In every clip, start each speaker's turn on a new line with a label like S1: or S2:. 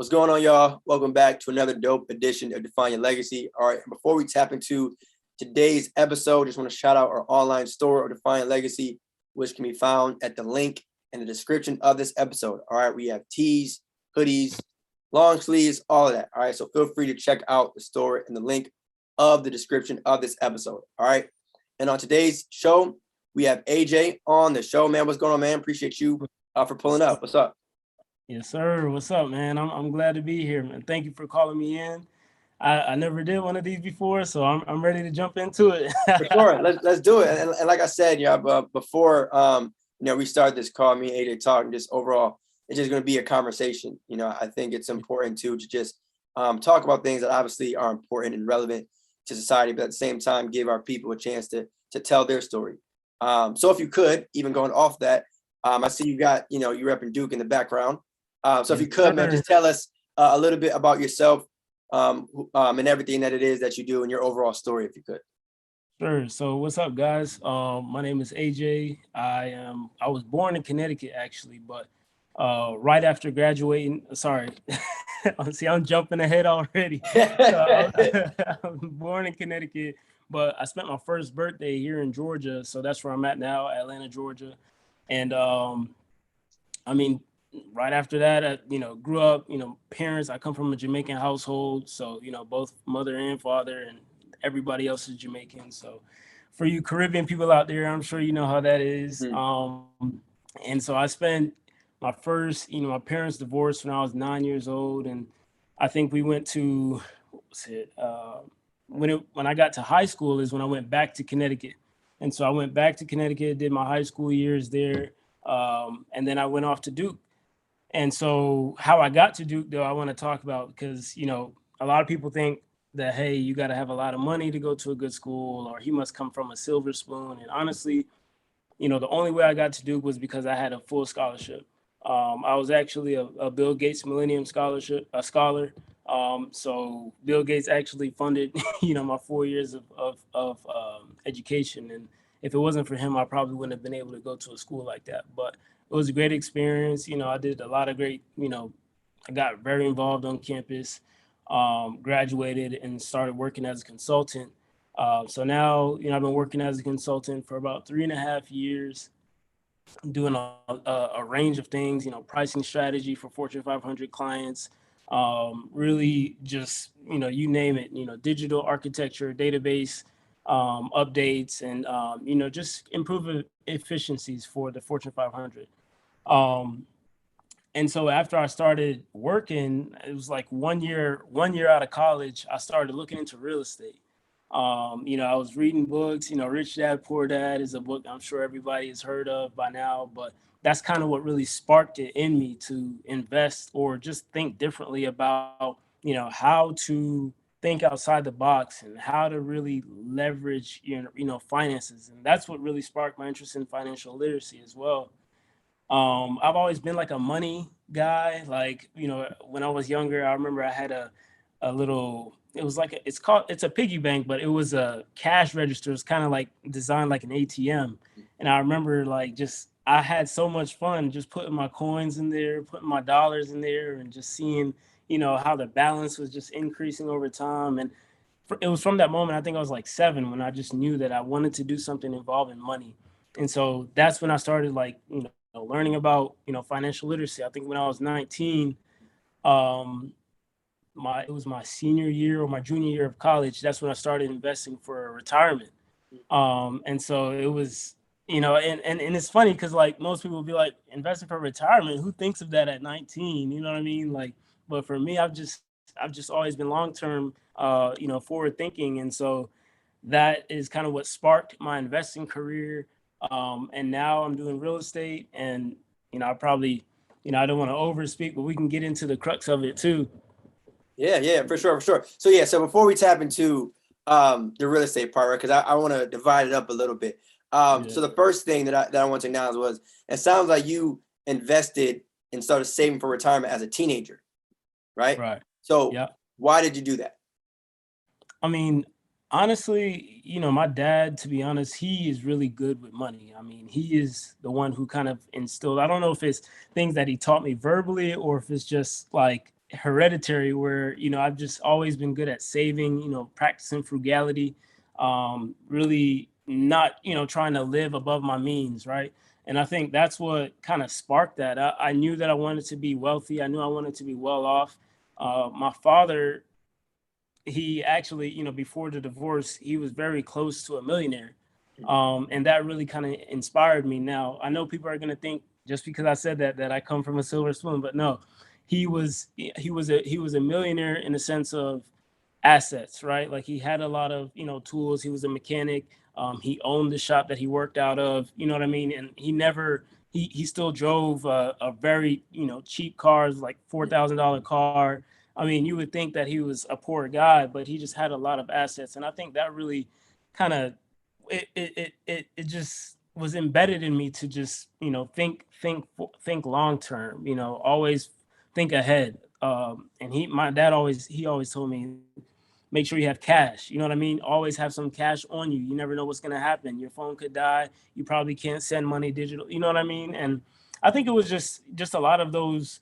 S1: What's going on, y'all? Welcome back to another dope edition of Define Your Legacy. All right, before we tap into today's episode, just want to shout out our online store of Define Your Legacy, which can be found at the link in the description of this episode. All right, we have tees, hoodies, long sleeves, all of that. All right, so feel free to check out the store in the link of the description of this episode. All right, and on today's show, we have AJ on the show. Man, what's going on, man? Appreciate you for pulling up. What's up?
S2: Yes, sir. What's up, man? I'm glad to be here, man. Thank you for calling me in. I never did one of these before, so I'm ready to jump into it.
S1: For sure. Let's do it. And like I said, before we started this call, me and AJ talking, just overall, it's just going to be a conversation. I think it's important to just talk about things that obviously are important and relevant to society, but at the same time, give our people a chance to tell their story. So if you could, even going off that, I see you got, you're repping Duke in the background. So if you could, man, just tell us a little bit about yourself and everything that it is that you do and your overall story, if you could.
S2: Sure. So what's up, guys? My name is AJ. I was born in Connecticut, actually, but right after graduating, sorry, see, I'm jumping ahead already. I was born in Connecticut, but I spent my first birthday here in Georgia. So that's where I'm at now, Atlanta, Georgia. And right after that, I, grew up, parents, I come from a Jamaican household. So, both mother and father and everybody else is Jamaican. So for you Caribbean people out there, I'm sure you know how that is.
S1: Mm-hmm.
S2: And so I spent my first, my parents divorced when I was 9 years old. And I think we went to, when I got to high school is when I went back to Connecticut. And so I went back to Connecticut, did my high school years there. And then I went off to Duke. And so how I got to Duke, though, I want to talk about because, a lot of people think that, hey, you got to have a lot of money to go to a good school, or he must come from a silver spoon. And honestly, the only way I got to Duke was because I had a full scholarship. I was actually a Bill Gates Millennium Scholar. So Bill Gates actually funded, my 4 years of education. And if it wasn't for him, I probably wouldn't have been able to go to a school like that. But it was a great experience. I did a lot of great, I got very involved on campus, graduated and started working as a consultant. So now, I've been working as a consultant for about 3.5 years, doing a range of things, pricing strategy for Fortune 500 clients, really just, you name it, digital architecture, database, updates, and, just improve efficiencies for the Fortune 500. And so after I started working, it was like 1 year out of college, I started looking into real estate. I was reading books, Rich Dad, Poor Dad is a book I'm sure everybody has heard of by now, but that's kind of what really sparked it in me to invest or just think differently about, how to think outside the box and how to really leverage, finances. And that's what really sparked my interest in financial literacy as well. I've always been like a money guy. Like, when I was younger, I remember I had a little, it was like, it's a piggy bank, but it was a cash register. It's kind of like designed like an ATM. And I remember I had so much fun just putting my coins in there, putting my dollars in there and just seeing, how the balance was just increasing over time. And it was from that moment, I think I was like 7, when I just knew that I wanted to do something involving money. And so that's when I started learning about, financial literacy. I think when I was 19, it was my senior year or my junior year of college. That's when I started investing for retirement. And so it was, and it's funny because like most people will be like, investing for retirement, who thinks of that at 19? You know what I mean? Like, but for me, I've just always been long-term, forward thinking. And so that is kind of what sparked my investing career. And now I'm doing real estate, and I probably, I don't want to overspeak, but we can get into the crux of it too.
S1: Yeah, for sure. So before we tap into the real estate part, right? Because I want to divide it up a little bit. So the first thing that I want to acknowledge was, it sounds like you invested and started saving for retirement as a teenager, right?
S2: Right.
S1: So why did you do that?
S2: I mean, honestly, my dad, to be honest, he is really good with money. I mean, he is the one who kind of instilled, I don't know if it's things that he taught me verbally or if it's just like hereditary where, I've just always been good at saving, practicing frugality, really not, trying to live above my means. Right. And I think that's what kind of sparked that. I knew that I wanted to be wealthy. I knew I wanted to be well off. My father, he actually, before the divorce, he was very close to a millionaire. And that really kind of inspired me. Now, I know people are going to think just because I said that I come from a silver spoon, but no, he was a millionaire in the sense of assets, right? Like he had a lot of, tools. He was a mechanic. He owned the shop that he worked out of, you know what I mean? And he still drove a very, cheap cars, like $4,000 car. I mean, you would think that he was a poor guy, but he just had a lot of assets. And I think that really kind of, it just was embedded in me to just, think long term, always think ahead. And my dad he always told me, make sure you have cash. You know what I mean? Always have some cash on you. You never know what's going to happen. Your phone could die. You probably can't send money digital. You know what I mean? And I think it was just a lot of those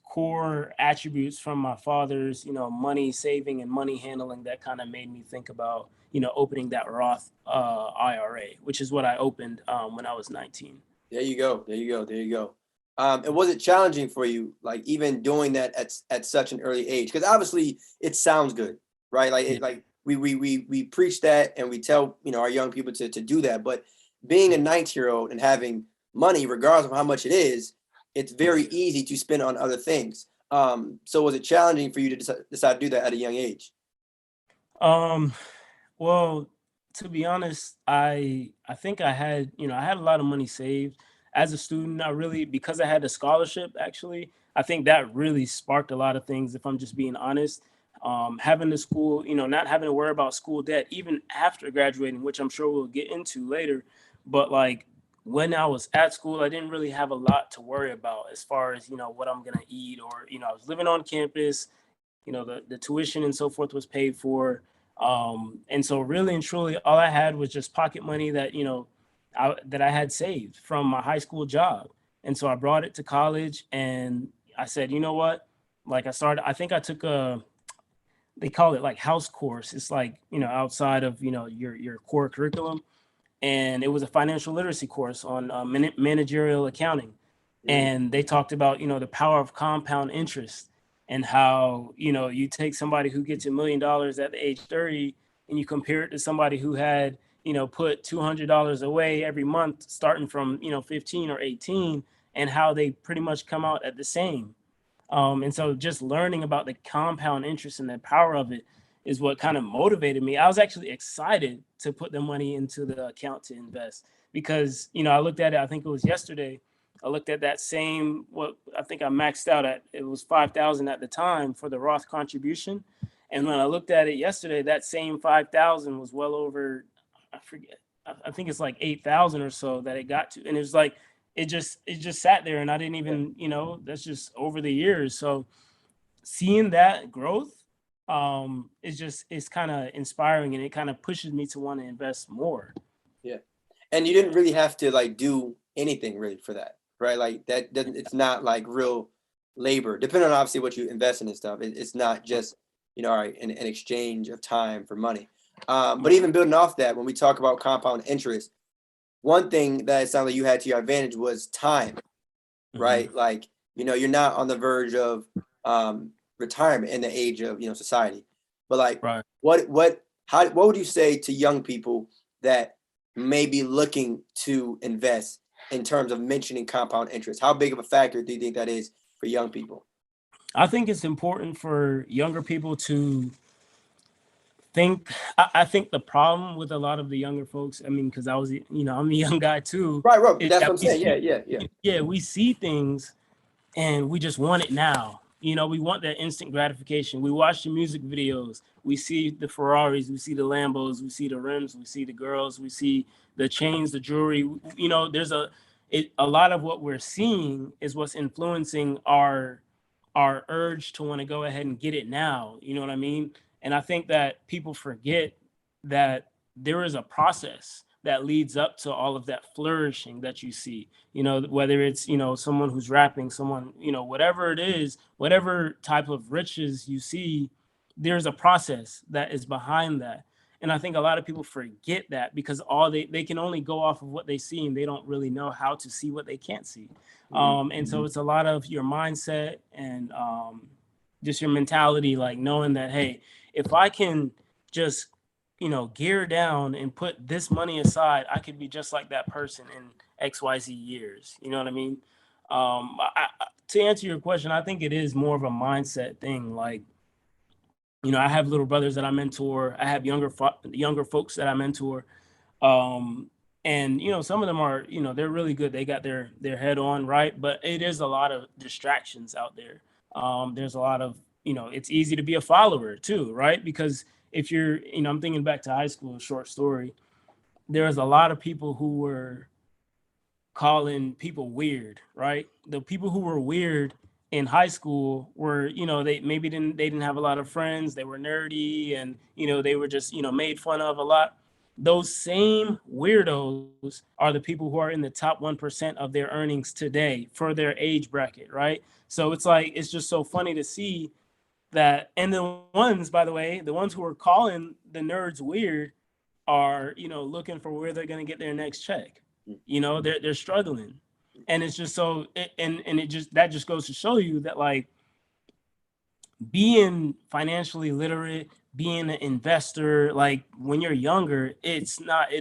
S2: core attributes from my father's, money saving and money handling that kind of made me think about, opening that Roth IRA, which is what I opened when I was 19.
S1: There you go. There you go. There you go. And was it challenging for you, like even doing that at such an early age? Because obviously it sounds good, right? Like
S2: Yeah.
S1: like we preach that and we tell our young people to do that. But being a 19-year-old and having money, regardless of how much it is, it's very easy to spend on other things. So was it challenging for you to decide to do that at a young age?
S2: Um, well, to be honest, I think I had a lot of money saved as a student. I really, because I had a scholarship, actually, I think that really sparked a lot of things, if I'm just being honest. Having the school, not having to worry about school debt, even after graduating, which I'm sure we'll get into later. But like when I was at school, I didn't really have a lot to worry about as far as, what I'm gonna eat, or, I was living on campus, the tuition and so forth was paid for. And so really and truly, all I had was just pocket money that, that I had saved from my high school job. And so I brought it to college and I said, you know what? Like I think I took they call it like house course. It's like, outside of, your core curriculum. And it was a financial literacy course on managerial accounting.
S1: Mm,
S2: And they talked about, the power of compound interest and how, you take somebody who gets $1 million at the age 30 and you compare it to somebody who had, put $200 away every month starting from, 15 or 18, and how they pretty much come out at the same. And so just learning about the compound interest and the power of it is what kind of motivated me. I was actually excited to put the money into the account to invest because, I looked at it, I think it was yesterday. I looked at that same, what I think I maxed out at, it was 5,000 at the time for the Roth contribution. And when I looked at it yesterday, that same 5,000 was well over, I forget, I think it's like 8,000 or so that it got to. And it was like, it just sat there and I didn't
S1: yeah.
S2: even, that's just over the years. So seeing that growth it's kind of inspiring, and it kind of pushes me to want to invest more.
S1: Yeah. And you didn't really have to like do anything really for that, right? Like that doesn't, it's not like real labor, depending on obviously what you invest in and stuff. It's not just, all right, an exchange of time for money. But even building off that, when we talk about compound interest, one thing that it sounded like you had to your advantage was time,
S2: Mhm.
S1: right? Like, you're not on the verge of retirement in the age of, society. But like,
S2: Right.
S1: what would you say to young people that may be looking to invest in terms of mentioning compound interest? How big of a factor do you think that is for young people?
S2: I think it's important for younger people to think. I think the problem with a lot of the younger folks, I mean, because I'm a young guy too,
S1: Right, right.
S2: is
S1: That's
S2: that
S1: what I'm saying. Yeah, yeah, yeah.
S2: we see things and we just want it now. We want that instant gratification. We watch the music videos. We see the Ferraris, we see the Lambos, we see the rims, we see the girls, we see the chains, the jewelry. There's a lot of what we're seeing is what's influencing our urge to want to go ahead and get it now. You know what I mean? And I think that people forget that there is a process that leads up to all of that flourishing that you see, whether it's, someone who's rapping, someone, whatever it is, whatever type of riches you see, there's a process that is behind that. And I think a lot of people forget that because all they can only go off of what they see, and they don't really know how to see what they can't see. And so it's a lot of your mindset and just your mentality, like knowing that, hey, if I can just, gear down and put this money aside, I could be just like that person in XYZ years. You know what I mean? To answer your question, I think it is more of a mindset thing. Like, I have little brothers that I mentor. I have younger folks that I mentor. And some of them are, they're really good. They got their head on right, but it is a lot of distractions out there. There's a lot of, it's easy to be a follower too, right? Because if you're, I'm thinking back to high school, short story. There was a lot of people who were calling people weird, right? The people who were weird in high school were, they didn't have a lot of friends. They were nerdy, and they were just, made fun of a lot. Those same weirdos are the people who are in the top 1% of their earnings today for their age bracket, right? So it's like, it's just so funny to see that. And the ones, by the way, the ones who are calling the nerds weird are, looking for where they're going to get their next check. They're struggling. And it's just so, that just goes to show you that, like, being financially literate, being an investor, like when you're younger, it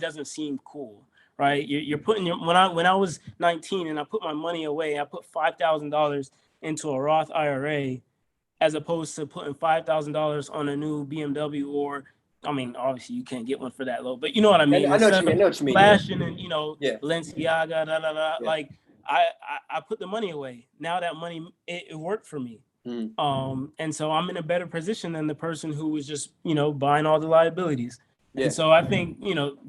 S2: doesn't seem cool, right? You're putting when I was 19 and I put my money away, I put $5,000 into a Roth IRA, as opposed to putting $5,000 on a new BMW, or, I mean, obviously you can't get one for that low, but you know what I mean?
S1: I know what you mean.
S2: Flashing and,
S1: Yeah.
S2: Balenciaga,
S1: Yeah.
S2: like I put the money away. Now that money, it worked for me. And so I'm in a better position than the person who was just, buying all the liabilities.
S1: Yeah.
S2: And so I think,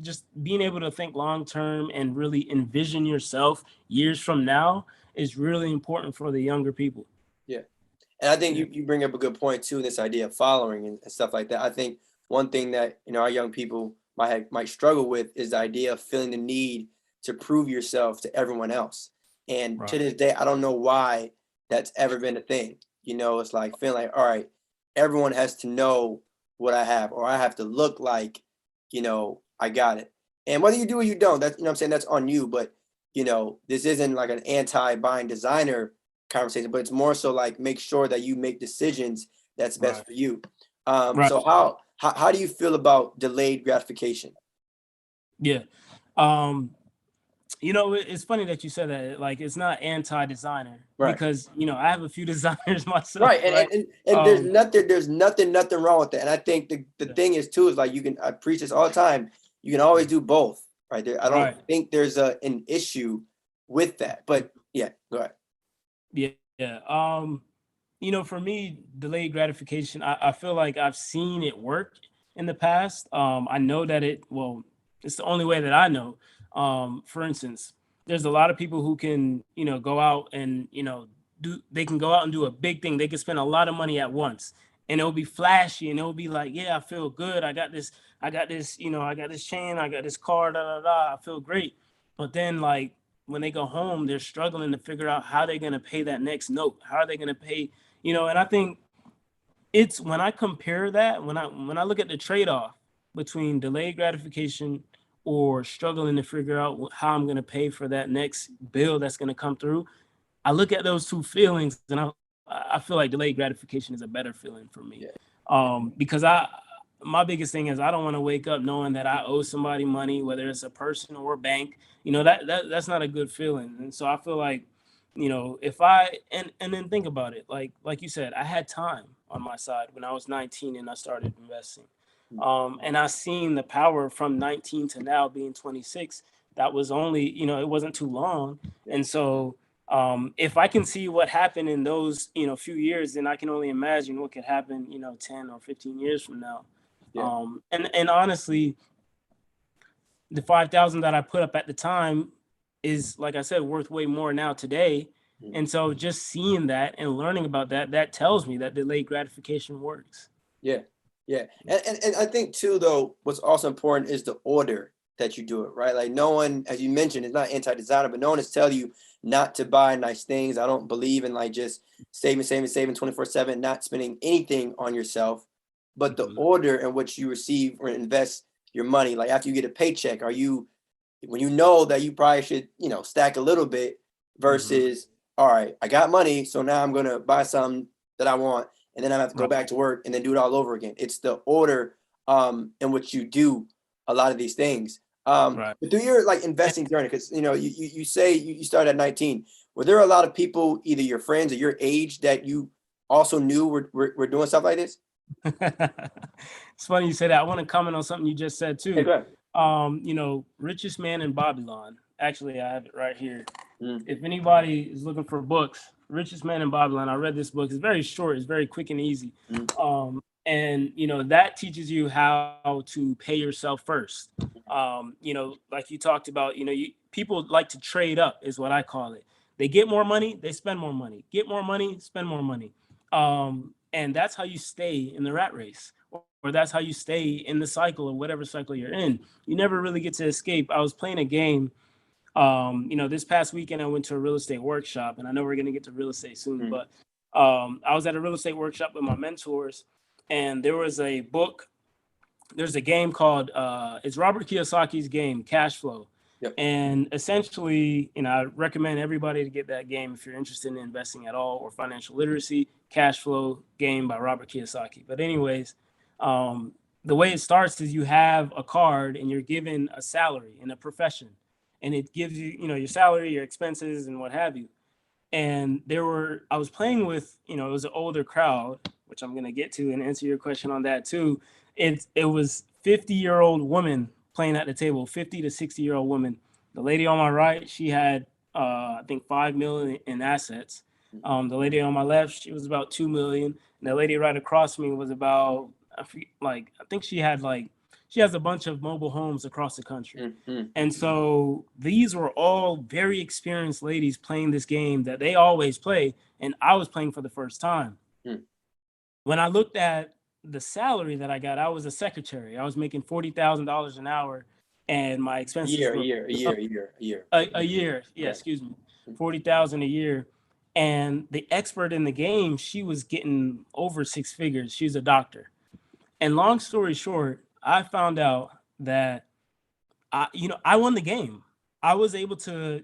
S2: just being able to think long-term and really envision yourself years from now is really important for the younger people.
S1: Yeah. And I think you bring up a good point too, this idea of following and stuff like that. I think one thing that, our young people might struggle with is the idea of feeling the need to prove yourself to everyone else. And
S2: Right.
S1: to this day, I don't know why that's ever been a thing. It's like feeling like, all right, everyone has to know what I have, or I have to look like, I got it. And whether you do or you don't, that's, what I'm saying, that's on you. But, this isn't like an anti-buying designer conversation, but it's more so like, make sure that you make decisions that's best
S2: Right.
S1: for you.
S2: Right.
S1: So how do you feel about delayed gratification?
S2: Yeah. It's funny that you said that. Like, it's not anti-designer,
S1: Right.
S2: because I have a few designers myself.
S1: Right.
S2: Right.
S1: And there's nothing wrong with that. And I think the thing is too, is like, I preach this all the time. You can always do both, right? I don't think there's an issue with that. But yeah, go ahead.
S2: Yeah. For me, delayed gratification, I feel like I've seen it work in the past. I know that it's the only way that I know. For instance, there's a lot of people who can, go out and, they can go out and do a big thing. They can spend a lot of money at once, and it'll be flashy, and it'll be like, yeah, I feel good. I got this, I got this chain, I got this car, I feel great. But then, like, when they go home, they're struggling to figure out how they're going to pay that next note. How are they going to pay, and I think it's when I compare that, when I look at the trade-off between delayed gratification or struggling to figure out how I'm going to pay for that next bill that's going to come through, I look at those two feelings, and I feel like delayed gratification is a better feeling for me. Because my biggest thing is, I don't want to wake up knowing that I owe somebody money, whether it's a person or a bank. That's not a good feeling. And so I feel like, if and then think about it, like you said, I had time on my side when I was 19 and I started investing. And I seen the power from 19 to now being 26. That was only, it wasn't too long. And so if I can see what happened in those, few years, then I can only imagine what could happen, 10 or 15 years from now. And honestly, the 5,000 that I put up at the time is, like I said, worth way more now today. And so just seeing that and learning about that tells me that delayed gratification works.
S1: Yeah. And I think too, though, what's also important is the order that you do it, right? Like no one, as you mentioned, is not anti-designer, but no one is telling you not to buy nice things. I don't believe in like just saving 24/7, not spending anything on yourself. But the order in which you receive or invest your money, like after you get a paycheck, are you, when you know that you probably should, stack a little bit versus, all right, I got money, so now I'm gonna buy something that I want, and then I have to go back to work and then do it all over again. It's the order in which you do a lot of these things. But through your like investing journey, because you say you started at 19. Were there a lot of people, either your friends or your age, that you also knew were doing stuff like this?
S2: It's funny you say that. I want to comment on something you just said too.
S1: Hey, go ahead.
S2: Richest Man in Babylon. Actually, I have it right here.
S1: Mm.
S2: If anybody is looking for books, Richest Man in Babylon, I read this book. It's very short. It's very quick and easy. And that teaches you how to pay yourself first. Like you talked about, people like to trade up, is what I call it. They get more money, they spend more money. Get more money, spend more money. And that's how you stay in the rat race, or that's how you stay in the cycle of whatever cycle you're in. You never really get to escape. I was playing a game. This past weekend I went to a real estate workshop, and I know we're gonna get to real estate soon, but I was at a real estate workshop with my mentors, and there was a book. There's a game called it's Robert Kiyosaki's game, Cash Flow.
S1: Yep.
S2: And essentially, I recommend everybody to get that game if you're interested in investing at all or financial literacy. Cash Flow game by Robert Kiyosaki. But anyways, the way it starts is you have a card and you're given a salary in a profession, and it gives you, your salary, your expenses, and what have you. And I was playing with, it was an older crowd, which I'm going to get to and answer your question on that too. It was 50-year-old woman playing at the table, 50 to 60-year-old woman. The lady on my right, she had, I think, 5 million in assets. The lady on my left, she was about 2 million. And the lady right across me was about, I think she has a bunch of mobile homes across the country. And so these were all very experienced ladies playing this game that they always play. And I was playing for the first time. When I looked at the salary that I got, I was a secretary. I was making $40,000 an hour, and my expenses
S1: A year.
S2: Yeah, excuse me, 40,000 a year. And the expert in the game, she was getting over 6 figures. She's a doctor. And long story short, I found out that I won the game. I was able to,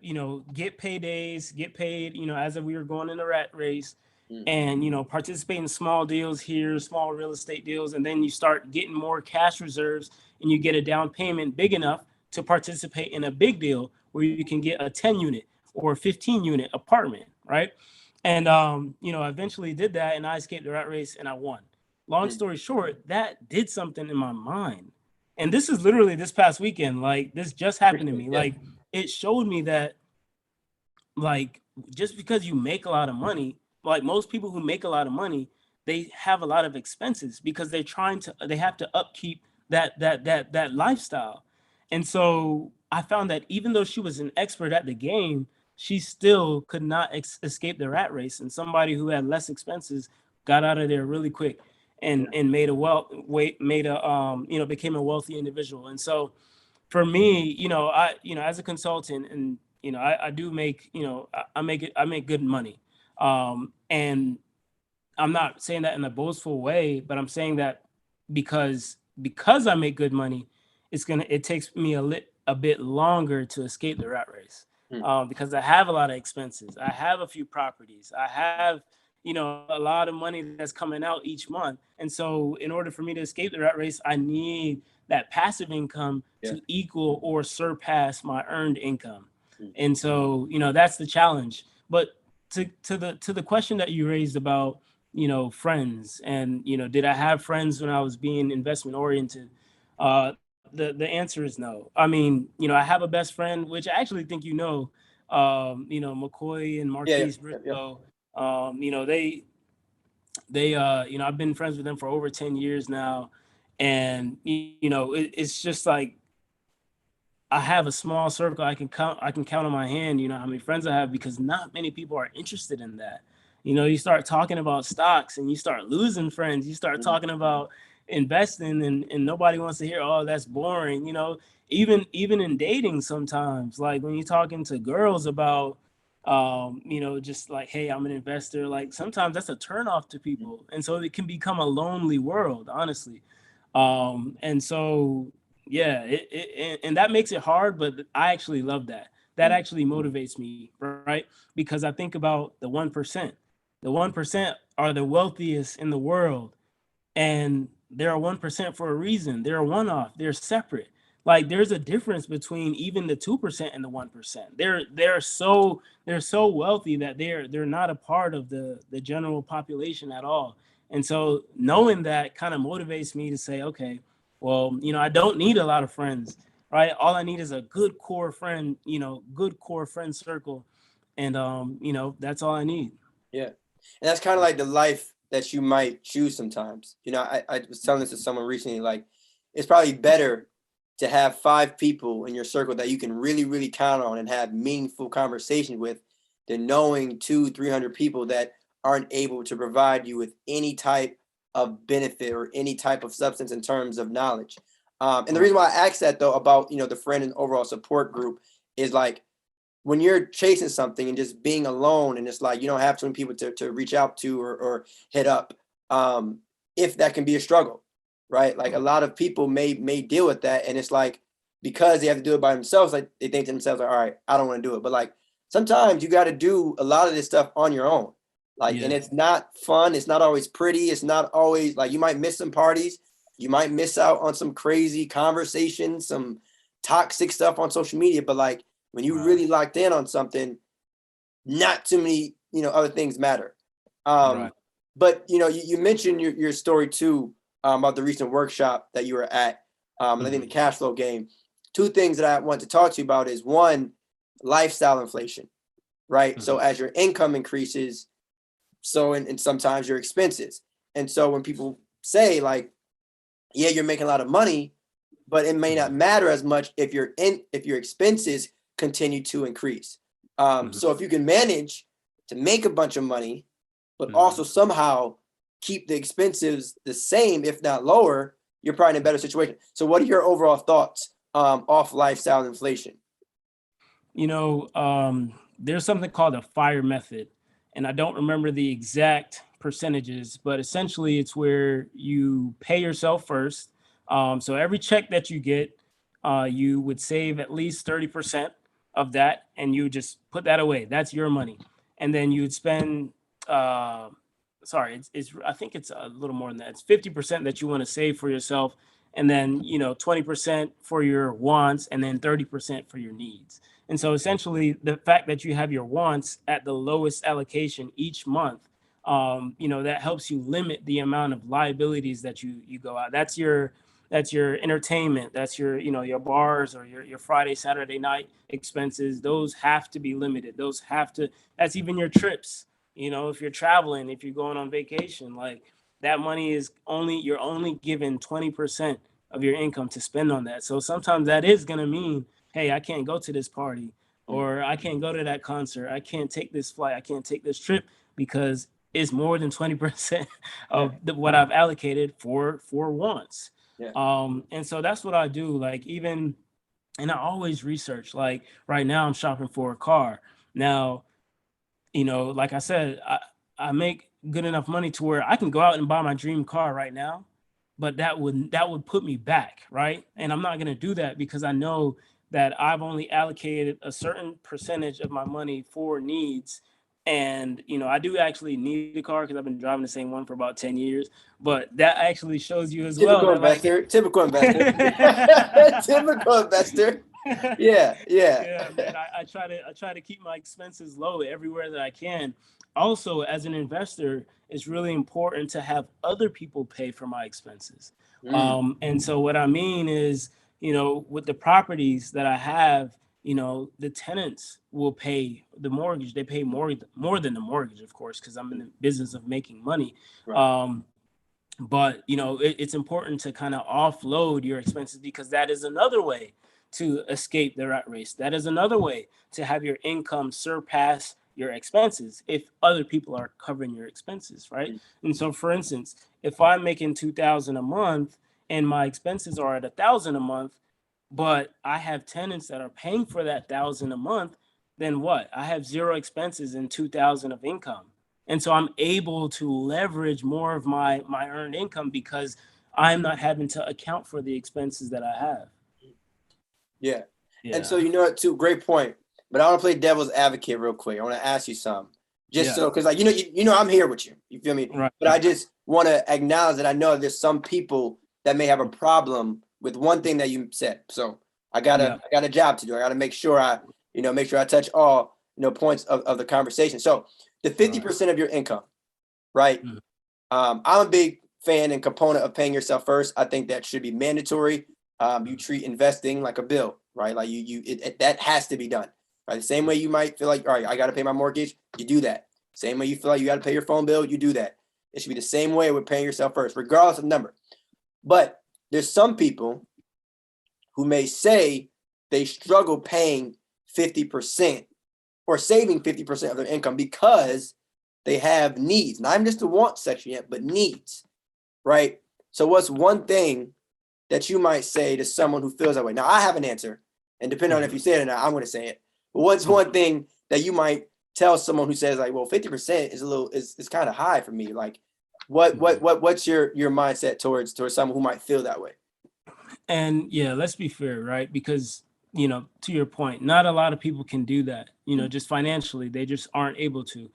S2: get paydays, get paid, as we were going in the rat race, and participate in small deals here, small real estate deals, and then you start getting more cash reserves, and you get a down payment big enough to participate in a big deal where you can get a 10 unit or a 15 unit apartment, right? And eventually did that, and I escaped the rat race and I won. Long story short, that did something in my mind. And this is literally this past weekend. Like, this just happened to me.
S1: Yeah.
S2: Like, it showed me that, like, just because you make a lot of money, like most people who make a lot of money, they have a lot of expenses because they have to upkeep that lifestyle. And so I found that even though she was an expert at the game, she still could not escape the rat race. And somebody who had less expenses got out of there really quick and became a wealthy individual. And so for me, as a consultant, and I do make, I make good money. And I'm not saying that in a boastful way, but I'm saying that because I make good money, it takes me a bit longer to escape the rat race. Because I have a lot of expenses. I have a few properties. I have, a lot of money that's coming out each month. And so in order for me to escape the rat race, I need that passive income to equal or surpass my earned income. And so, that's the challenge. But to the question that you raised about, friends and, did I have friends when I was being investment oriented? The answer is no. I mean, I have a best friend, which I actually think McCoy and Marquise Briscoe. They I've been friends with them for over 10 years now, and it's just like I have a small circle. I can count on my hand, how many friends I have, because not many people are interested in that. You start talking about stocks and you start losing friends. You start talking about, investing and nobody wants to hear, oh, that's boring. Even in dating sometimes, like when you're talking to girls about, just like, hey, I'm an investor, like sometimes that's a turnoff to people. And so it can become a lonely world, honestly. And so, yeah, and that makes it hard, but I actually love that. That actually motivates me, right? Because I think about the 1%. The 1% are the wealthiest in the world, and they're a 1% for a reason. They're a one-off. They're separate. Like there's a difference between even the 2% and the 1%. They're so wealthy that they're not a part of the general population at all. And so knowing that kind of motivates me to say, okay, well, I don't need a lot of friends, right? All I need is a good core friend, good core friend circle, and that's all I need.
S1: Yeah. And that's kind of like the life that you might choose sometimes. I was telling this to someone recently, like it's probably better to have 5 people in your circle that you can really, really count on and have meaningful conversations with than knowing 200-300 people that aren't able to provide you with any type of benefit or any type of substance in terms of knowledge. And the reason why I asked that though about, the friend and overall support group is like, when you're chasing something and just being alone and it's like you don't have too many people to reach out to or hit up, if that can be a struggle, right? Like a lot of people may deal with that, and it's like because they have to do it by themselves, like they think to themselves, like, all right, I don't want to do it. But like sometimes you got to do a lot of this stuff on your own, like, and it's not fun. It's not always pretty. It's not always like you might miss some parties, you might miss out on some crazy conversations, some toxic stuff on social media, but like when you really locked in on something, not too many, other things matter.
S2: Right.
S1: But you mentioned your story too, about the recent workshop that you were at. And I think the cash flow game. 2 things that I want to talk to you about is one, lifestyle inflation, right? So as your income increases, so and sometimes your expenses. And so when people say like, yeah, you're making a lot of money, but it may not matter as much if your expenses continue to increase. So if you can manage to make a bunch of money, but also somehow keep the expenses the same, if not lower, you're probably in a better situation. So what are your overall thoughts off lifestyle inflation?
S2: There's something called a FIRE method, and I don't remember the exact percentages, but essentially it's where you pay yourself first. So every check that you get, you would save at least 30% of that, and you just put that away. That's your money. And then you would spend, sorry, it's I think it's a little more than that. It's 50% that you want to save for yourself, and then 20% for your wants, and then 30% for your needs. And so essentially the fact that you have your wants at the lowest allocation each month, that helps you limit the amount of liabilities that you go out. That's your entertainment. That's your bars or your Friday, Saturday night expenses. Those have to be limited. That's even your trips. If you're traveling, if you're going on vacation, like that money you're only given 20% of your income to spend on that. So sometimes that is going to mean, hey, I can't go to this party, or I can't go to that concert. I can't take this flight. I can't take this trip because it's more than 20% of what I've allocated for wants.
S1: Yeah.
S2: And so that's what I do. Like and I always research. Like right now, I'm shopping for a car. Now, like I said, I make good enough money to where I can go out and buy my dream car right now, but that would put me back, right? And I'm not gonna do that because I know that I've only allocated a certain percentage of my money for needs. And I do actually need a car because I've been driving the same one for about 10 years. But that actually shows you as well.
S1: Typical investor. Typical investor. Yeah.
S2: Yeah, man. I try to keep my expenses low everywhere that I can. Also, as an investor, it's really important to have other people pay for my expenses. And so what I mean is, with the properties that I have, the tenants will pay the mortgage. They pay more than the mortgage, of course, because I'm in the business of making money.
S1: Right.
S2: But it's important to kind of offload your expenses, because that is another way to escape the rat race. That is another way to have your income surpass your expenses if other people are covering your expenses, right? And so, for instance, if I'm making 2,000 a month and my expenses are at 1,000 a month, but I have tenants that are paying for that 1,000 a month, then what? I have zero expenses and 2,000 of income. And so I'm able to leverage more of my earned income because I'm not having to account for the expenses that I have.
S1: Yeah.
S2: Yeah.
S1: And so, you know what, too, great point. But I want to play devil's advocate real quick. I want to ask you something. Just so, because like, you know, I'm here with you. You feel me?
S2: Right.
S1: But I just want to acknowledge that I know there's some people that may have a problem with one thing that you said. So I got a job to do. I got to make sure I touch all, points of the conversation. So the 50% of your income, right? I'm a big fan and component of paying yourself first. I think that should be mandatory. You treat investing like a bill, right? Like that has to be done, right? The same way you might feel like, all right, I got to pay my mortgage, you do that. Same way you feel like you got to pay your phone bill, you do that. It should be the same way with paying yourself first, regardless of number. But there's some people who may say they struggle paying 50% or saving 50% of their income because they have needs, not even just the want section yet, but needs, right? So what's one thing that you might say to someone who feels that way? Now, I have an answer, and depending on if you say it or not, I'm going to say it. But what's one thing that you might tell someone who says like, well, 50% is kind of high for me? Like, what's your mindset towards someone who might feel that way?
S2: And yeah, let's be fair, right? Because, to your point, not a lot of people can do that, just financially, they just aren't able to.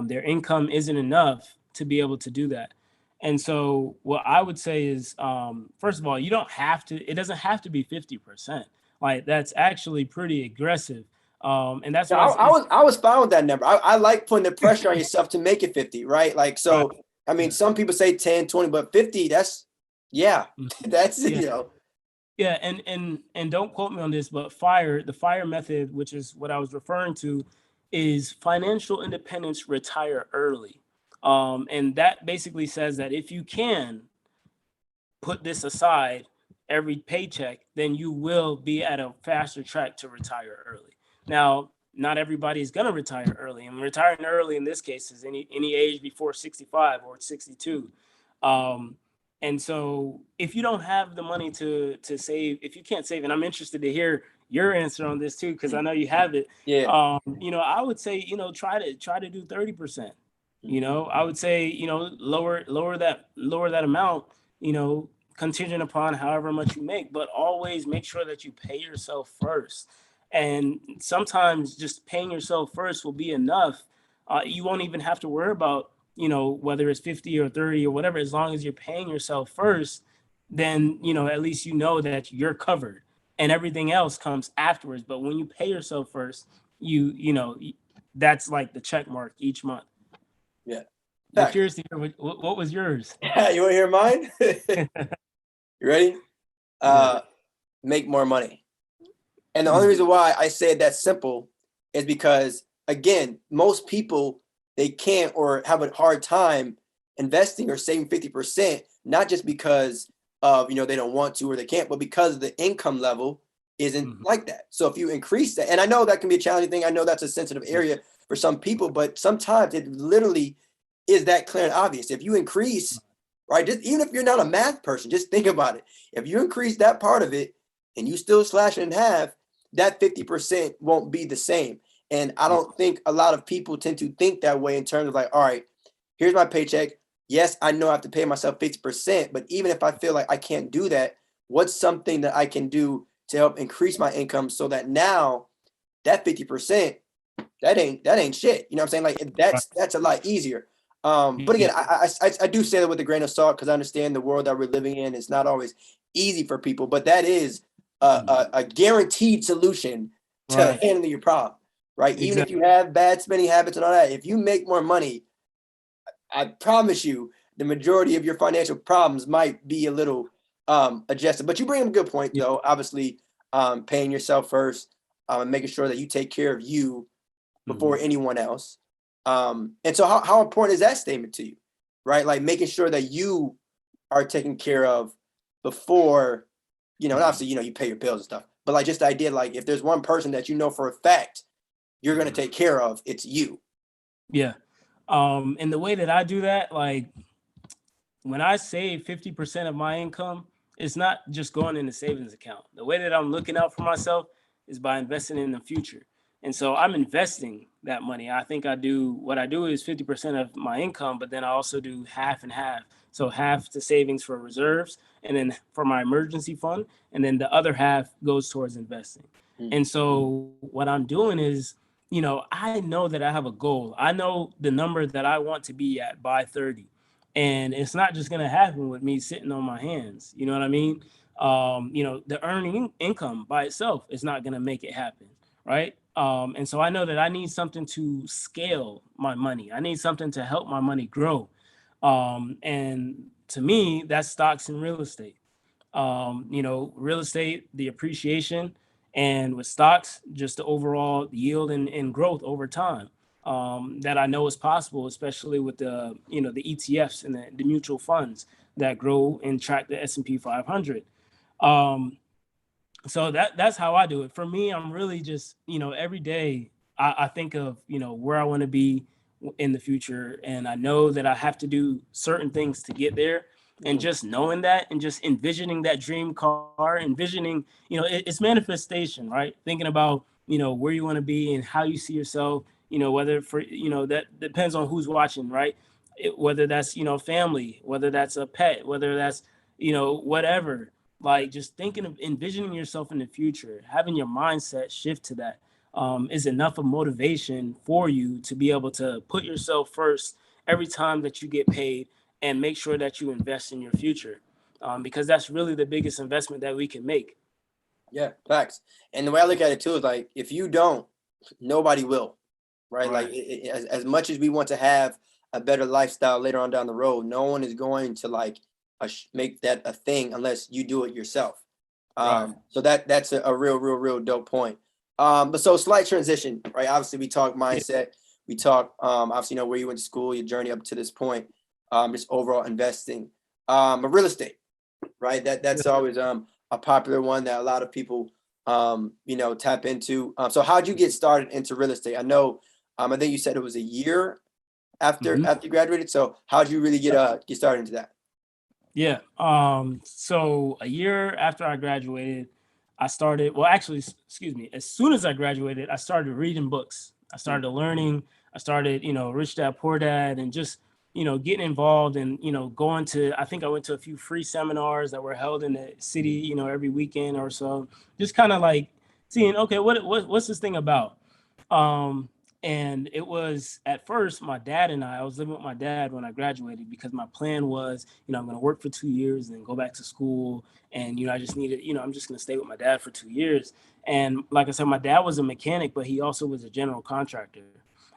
S2: Their income isn't enough to be able to do that. And so what I would say is, first of all, it doesn't have to be 50%. Like that's actually pretty aggressive. And that's
S1: Now,
S2: why
S1: I was fine with that number. I like putting the pressure on yourself to make it 50, right? Like, so, I mean, some people say 10, 20, but 50, that's, that's,
S2: Yeah, and don't quote me on this, but the FIRE method, which is what I was referring to, is financial independence, retire early. And that basically says that if you can put this aside every paycheck, then you will be at a faster track to retire early. Now, not everybody is going to retire early, and retiring early in this case is any age before 65 or 62. And so if you don't have the money to save, if you can't save, and I'm interested to hear your answer on this too, because I know you have it.
S1: Yeah.
S2: I would say, try to do 30%. I would say, lower that amount, contingent upon however much you make, but always make sure that you pay yourself first. And sometimes just paying yourself first will be enough. You won't even have to worry about, whether it's 50 or 30 or whatever, as long as you're paying yourself first, then, at least that you're covered and everything else comes afterwards. But when you pay yourself first, that's like the check mark each month.
S1: Yeah.
S2: I'm curious to hear what was yours.
S1: You want to hear mine? You ready? Make more money. And the only reason why I say that simple is because, again, most people, they can't or have a hard time investing or saving 50%, not just because of, they don't want to or they can't, but because the income level isn't like that. So if you increase that, and I know that can be a challenging thing. I know that's a sensitive area for some people, but sometimes it literally is that clear and obvious. If you increase, right, just even if you're not a math person, just think about it. If you increase that part of it and you still slash it in half, that 50% won't be the same. And I don't think a lot of people tend to think that way in terms of like, all right, here's my paycheck. Yes, I know I have to pay myself 50%, but even if I feel like I can't do that, what's something that I can do to help increase my income so that now that 50%, that ain't shit. You know what I'm saying? Like that's a lot easier. But again, I do say that with a grain of salt because I understand the world that we're living in is not always easy for people, but that is a guaranteed solution to handling your problem, right? Even if you have bad spending habits and all that, if you make more money, I promise you the majority of your financial problems might be a little adjusted. But you bring up a good point, though. Obviously, paying yourself first and making sure that you take care of you before anyone else. And so how important is that statement to you, right? Like making sure that you are taken care of before, and obviously, you pay your bills and stuff, but like just the idea, like if there's one person that for a fact you're going to take care of, it's you,
S2: Yeah. And the way that I do that, like when I save 50% of my income, it's not just going in the savings account. The way that I'm looking out for myself is by investing in the future. And so I'm investing that money. I think I do what I do is 50% of my income, but then I also do half and half. So half to savings for reserves and then for my emergency fund. And then the other half goes towards investing.
S1: Mm.
S2: And so what I'm doing is, I know that I have a goal. I know the number that I want to be at by 30, and it's not just going to happen with me sitting on my hands. You know what I mean? The earning income by itself is not going to make it happen, right? And so I know that I need something to scale my money. I need something to help my money grow. And to me, that's stocks and real estate. Real estate, the appreciation, and with stocks, just the overall yield and growth over time, that I know is possible, especially with the ETFs and the mutual funds that grow and track the S&P 500. Um, so that's how I do it. For me, I'm really just, every day I think of, where I want to be in the future. And I know that I have to do certain things to get there. And
S1: Mm.
S2: just knowing that and just envisioning that dream car, envisioning, it's manifestation, right? Thinking about, where you want to be and how you see yourself, whether for, that depends on who's watching, right? Whether that's, family, whether that's a pet, whether that's, whatever, like just thinking of envisioning yourself in the future, having your mindset shift to that, is enough of motivation for you to be able to put yourself first every time that you get paid and make sure that you invest in your future, because that's really the biggest investment that we can make.
S1: Yeah, facts. And the way I look at it too is like, if you don't, nobody will, right? Like
S2: Right.
S1: as much as we want to have a better lifestyle later on down the road, no one is going to like make that a thing unless you do it yourself.
S2: Right.
S1: So that's a real dope point. But so slight transition, right? Obviously, we talk
S2: Yeah.
S1: mindset. We talk, obviously, where you went to school, your journey up to this point, just overall investing, but real estate, right? That's always a popular one that a lot of people tap into. So how'd you get started into real estate? I know, I think you said it was a year
S2: Mhm.
S1: after you graduated. So how'd you really get started into that?
S2: Yeah. So a year after I graduated, I started, well, actually, excuse me, as soon as I graduated, I started reading books. I
S1: Mm.
S2: started learning. I started, Rich Dad Poor Dad, and just, getting involved and, going to, I think I went to a few free seminars that were held in the city, every weekend or so. Just kind of like seeing, okay, what's this thing about? Um, and it was at first my dad and I was living with my dad when I graduated, because my plan was, I'm going to work for 2 years and then go back to school. And, I just needed, I'm just going to stay with my dad for 2 years. And like I said, my dad was a mechanic, but he also was a general contractor.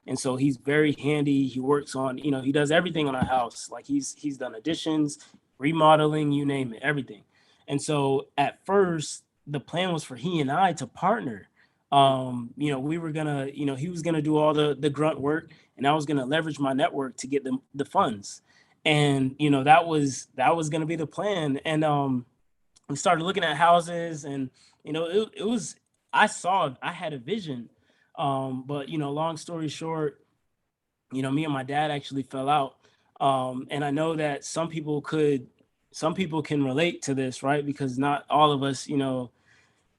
S2: And so he's very handy. He works on, he does everything on a house. Like he's done additions, remodeling, you name it, everything. And so at first, the plan was for he and I to partner. We were gonna, he was gonna do all the grunt work, and I was gonna leverage my network to get the funds. And that was gonna be the plan. And we started looking at houses, and it was, I had a vision. But long story short, me and my dad actually fell out. And I know that some people can relate to this, right? Because not all of us,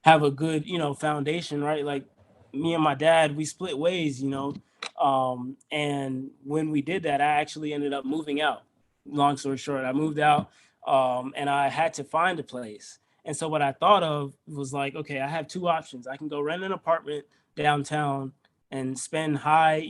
S2: have a good, foundation, right? Like me and my dad, we split ways, and when we did that, I actually ended up moving out. Long story short, I moved out, and I had to find a place. And so what I thought of was like, okay, I have two options. I can go rent an apartment downtown and spend high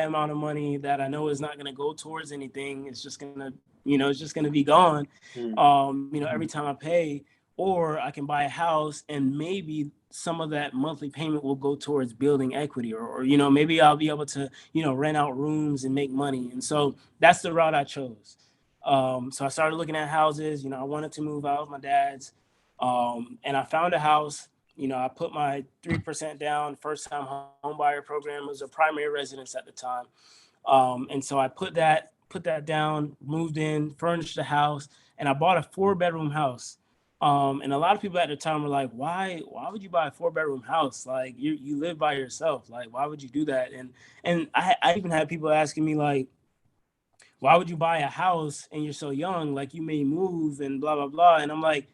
S2: amount of money that I know is not going to go towards anything. It's just going to, it's just going to be gone,
S1: Mm.
S2: every time I pay. Or I can buy a house, and maybe some of that monthly payment will go towards building equity, or maybe I'll be able to, rent out rooms and make money. And so that's the route I chose. So I started looking at houses. I wanted to move out of my dad's, and I found a house. I put my 3% down, first time home buyer program. It was a primary residence at the time. And so I put that down, moved in, furnished the house, and I bought a 4-bedroom house. And a lot of people at the time were like, why would you buy a 4-bedroom house? Like you live by yourself. Like, why would you do that? And I even had people asking me like, why would you buy a house and you're so young? Like you may move and blah, blah, blah. And I'm like,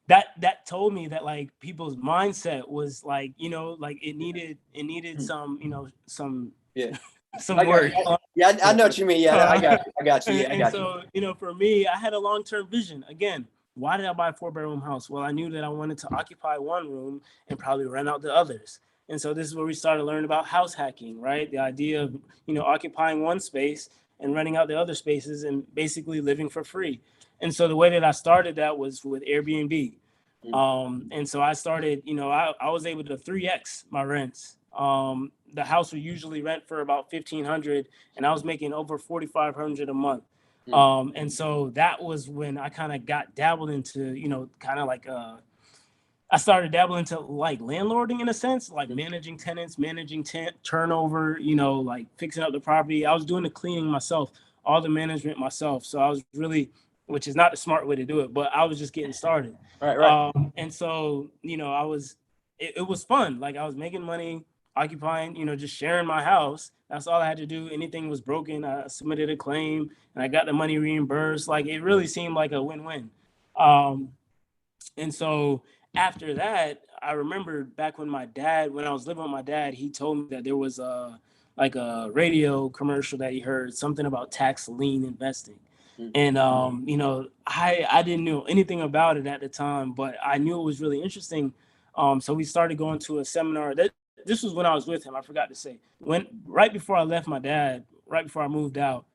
S2: that told me that like people's mindset was like, like it needed some, some
S1: Yeah.
S2: some
S1: I got
S2: work.
S1: yeah, I know what you mean. Yeah, I got you. I got you. Yeah, I
S2: And
S1: got you.
S2: so, for me, I had a long-term vision. Again, why did I buy a 4-bedroom house? Well, I knew that I wanted to occupy one room and probably rent out the others. And so this is where we started learning about house hacking, right? The idea of, occupying one space and renting out the other spaces and basically living for free. And so the way that I started that was with Airbnb. And so I started, I was able to 3x my rents. The house would usually rent for about 1,500, and I was making over 4,500 a month. And so that was when I kind of got dabbled into, kind of like I started dabbling into like landlording in a sense, like managing tenants, managing turnover, like fixing up the property. I was doing the cleaning myself, all the management myself. So I was really, which is not the smart way to do it, but I was just getting started.
S1: Right.
S2: And so, it was fun. Like I was making money, occupying, just sharing my house. That's all I had to do. Anything was broken, I submitted a claim and I got the money reimbursed. Like it really seemed like a win-win. And so after that, I remember back when when I was living with my dad, he told me that there was like a radio commercial that he heard, something about tax lien investing. And I didn't know anything about it at the time, but I knew it was really interesting. So we started going to a seminar. This was when I was with him. I forgot to say, when right before I left my dad, right before I moved out,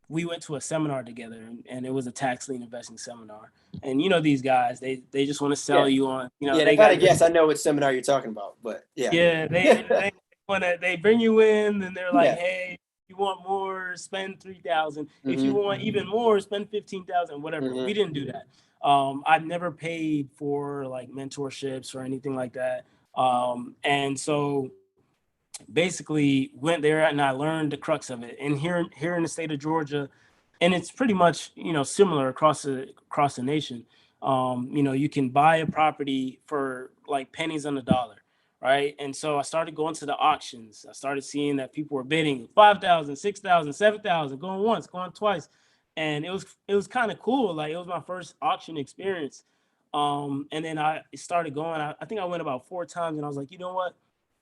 S2: we went to a seminar together, and it was a tax lien investing seminar. And these guys, they just want to sell you on,
S1: Yeah,
S2: they
S1: if I had
S2: got
S1: to guess, I know what seminar you're talking about, but yeah.
S2: yeah, they bring you in and they're like,
S1: Yeah.
S2: hey, you want more, spend 3,000. If you
S1: Mhm.
S2: want even more, spend 15,000, whatever. We
S1: Mhm.
S2: didn't do that. I've never paid for like mentorships or anything like that. And so basically went there and I learned the crux of it. And here in the state of Georgia, and it's pretty much similar across the nation. You can buy a property for like pennies on the dollar, right? And so I started going to the auctions. I started seeing that people were bidding 5,000, 6,000, 7,000, going once, going twice, and it was kind of cool. Like it was my first auction experience. And then I started going. I think I went about 4 times, and I was like, you know what?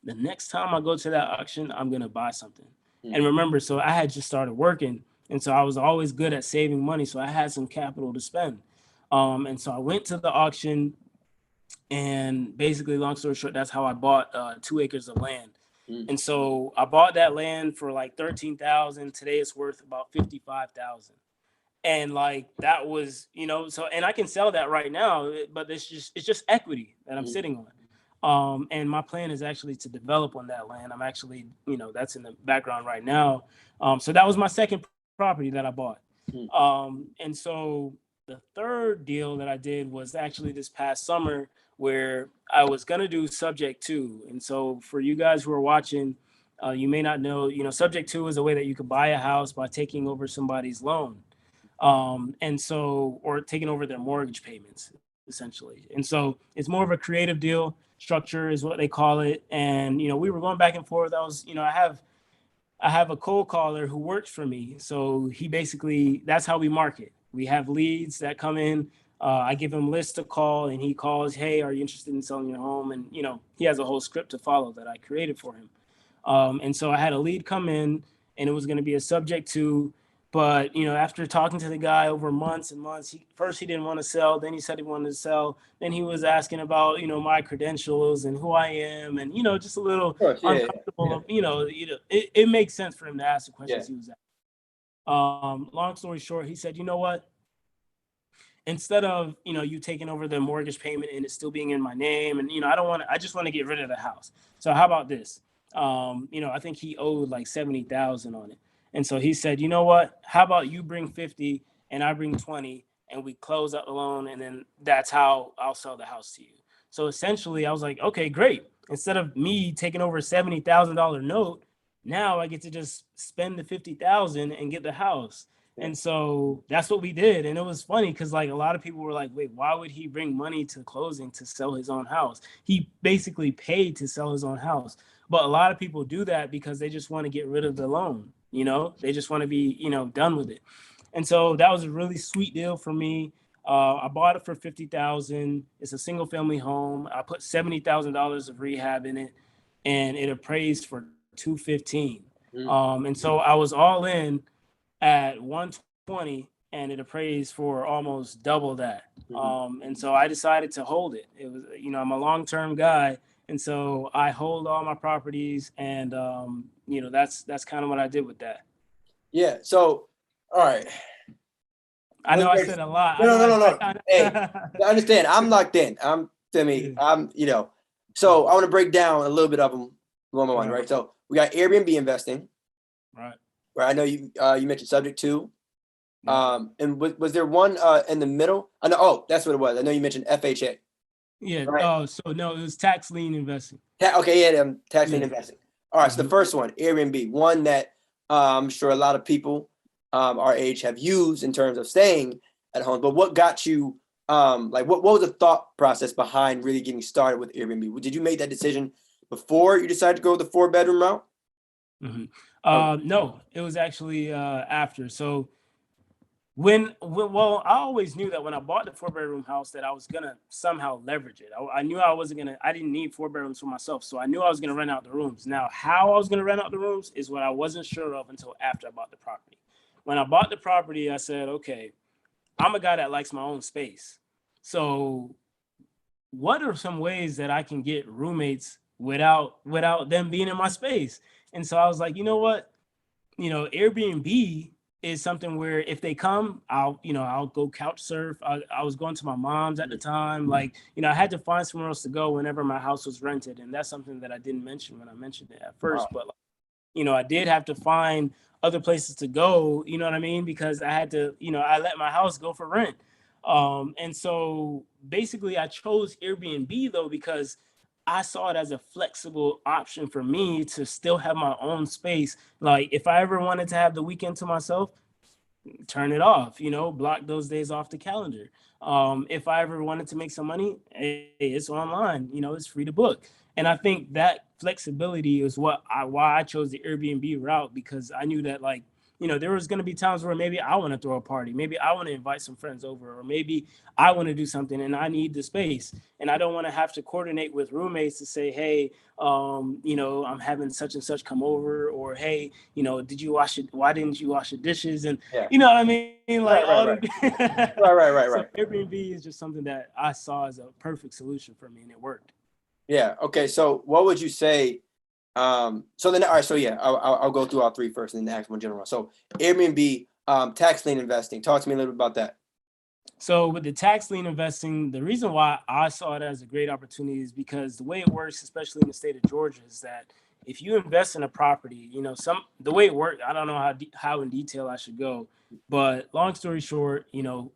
S2: The next time I go to that auction, I'm gonna buy something. And remember, so I had just started working, and so I was always good at saving money, so I had some capital to spend. And so I went to the auction, and basically, long story short, that's how I bought 2 acres of land. And so I bought that land for like 13,000. Today it's worth about 55,000. And like that was, so and I can sell that right now, but it's just equity that I'm sitting on. And my plan is actually to develop on that land. I'm actually, that's in the background right now. So that was my second property that I bought. And so the third deal that I did was actually this past summer where I was going to do subject to. And so for you guys who are watching, you may not know, subject to is a way that you could buy a house by taking over somebody's loan. And so, or taking over their mortgage payments, essentially. And so it's more of a creative deal structure is what they call it. And, we were going back and forth. I have a cold caller who works for me. So he basically, that's how we market. We have leads that come in. I give him lists to call and he calls, hey, are you interested in selling your home? And, he has a whole script to follow that I created for him. And so I had a lead come in and it was going to be a subject to, but, after talking to the guy over months and months, he didn't want to sell. Then he said he wanted to sell. Then he was asking about, my credentials and who I am and, just a little
S1: Of course, yeah.
S2: uncomfortable. It makes sense for him to ask the questions he was asking. Long story short, he said, you know what? Instead of, you taking over the mortgage payment and it still being in my name, and I just want to get rid of the house. So how about this? I think he owed like 70,000 on it. And so he said, you know what? How about you bring 50 and I bring 20 and we close out the loan, and then that's how I'll sell the house to you. So essentially I was like, okay, great. Instead of me taking over a $70,000 note, now I get to just spend the 50,000 and get the house. And so that's what we did. And it was funny because like a lot of people were like, wait, why would he bring money to closing to sell his own house? He basically paid to sell his own house. But a lot of people do that because they just want to get rid of the loan. They just want to be, done with it. And so that was a really sweet deal for me. I bought it for $50,000. It's a single family home. I put $70,000 of rehab in it, and it appraised for 215. And so I was all in at 120, and it appraised for almost double that. And so I decided to hold it. It was, I'm a long-term guy, and so I hold all my properties, and that's kind of what I did with that.
S1: Yeah. So, all right.
S2: I know I said a lot.
S1: No. Hey, I understand. I'm locked in. So I want to break down a little bit of them one by one, right? So we got Airbnb investing,
S2: right?
S1: Where I know you mentioned subject to, and was there one in the middle? I know. Oh, that's what it was. I know you mentioned FHA.
S2: Yeah.
S1: Right?
S2: Oh, so no, it was tax lien investing.
S1: Okay, yeah, tax lien investing. All right. So the first one, Airbnb, one that I'm sure a lot of people our age have used in terms of staying at home. But what got you? What was the thought process behind really getting started with Airbnb? Did you make that decision before you decided to go the 4-bedroom route?
S2: No, it was actually after. So well, I always knew that when I bought the 4-bedroom house that I was gonna somehow leverage it. I knew I didn't need 4 bedrooms for myself, so I knew I was gonna rent out the rooms. Now, how I was gonna rent out the rooms is what I wasn't sure of until after I bought the property. When I bought the property, I said, okay, I'm a guy that likes my own space. So what are some ways that I can get roommates without them being in my space? And so I was like, you know what? Airbnb is something where if they come, I'll go couch surf. I was going to my mom's at the time. Like, I had to find somewhere else to go whenever my house was rented. And that's something that I didn't mention when I mentioned it at first. But, I did have to find other places to go, you know what I mean? Because I had to, I let my house go for rent. And so basically I chose Airbnb though, because I saw it as a flexible option for me to still have my own space. Like if I ever wanted to have the weekend to myself, turn it off, block those days off the calendar. If I ever wanted to make some money, hey, it's online, it's free to book. And I think that flexibility is why I chose the Airbnb route, because I knew that there was going to be times where maybe I want to throw a party, maybe I want to invite some friends over, or maybe I want to do something and I need the space, and I don't want to have to coordinate with roommates to say, hey, I'm having such and such come over, or hey, did you wash it? Why didn't you wash the dishes? And you know what I mean? Like
S1: right.
S2: So Airbnb is just something that I saw as a perfect solution for me, and it worked.
S1: Yeah. Okay. So what would you say? All right. So yeah, I'll go through all three first and then ask one general. So Airbnb, tax lien investing. Talk to me a little bit about that.
S2: So with the tax lien investing, the reason why I saw it as a great opportunity is because the way it works, especially in the state of Georgia, is that if you invest in a property, the way it works, I don't know how in detail I should go, but long story short,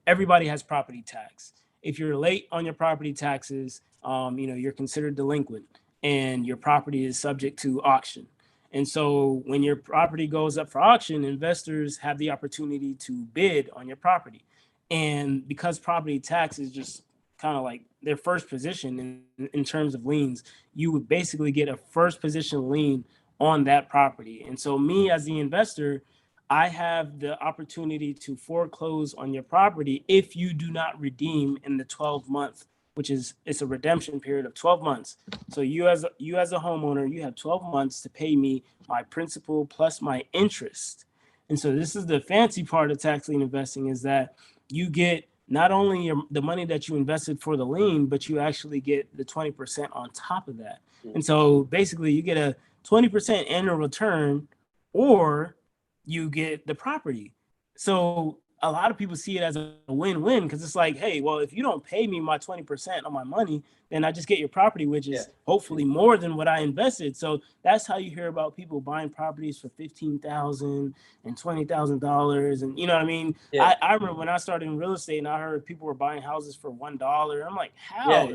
S2: everybody has property tax. If you're late on your property taxes, you're considered delinquent, and your property is subject to auction. And so when your property goes up for auction, investors have the opportunity to bid on your property. And because property tax is just kind of like their first position in terms of liens, you would basically get a first position lien on that property. And so me as the investor, I have the opportunity to foreclose on your property if you do not redeem in the 12-month, which is it's a redemption period of 12 months. So you as a homeowner, you have 12 months to pay me my principal plus my interest. And so this is the fancy part of tax lien investing, is that you get not only the money that you invested for the lien, but you actually get the 20% on top of that. And so basically you get a 20% annual return, or you get the property. So a lot of people see it as a win-win, because it's like, hey, well, if you don't pay me my 20% on my money, then I just get your property, which is hopefully more than what I invested. So that's how you hear about people buying properties for $15,000 and $20,000, and you know what I mean. I remember when I started in real estate and I heard people were buying houses for $1. I'm like, how?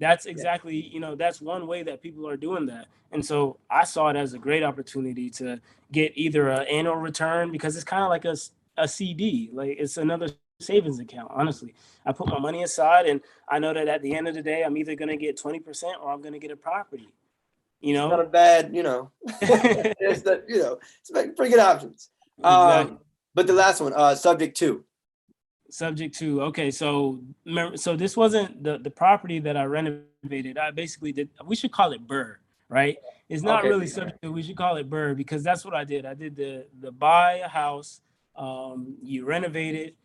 S2: That's exactly, that's one way that people are doing that. And so I saw it as a great opportunity to get either an annual return, because it's kind of like a CD. Like, it's another savings account. Honestly, I put my money aside, and I know that at the end of the day, I'm either going to get 20% or I'm going to get a property. You
S1: It's
S2: know,
S1: not a bad, it's the, it's pretty good options.
S2: exactly.
S1: But the last one, subject to.
S2: Subject to, okay, so remember, so this wasn't the property that I renovated. I basically did, we should call it BRRR, right? It's not
S1: Okay.
S2: really subject to, we should call it BRRR, because that's what I did. I did the buy a house, you renovate it,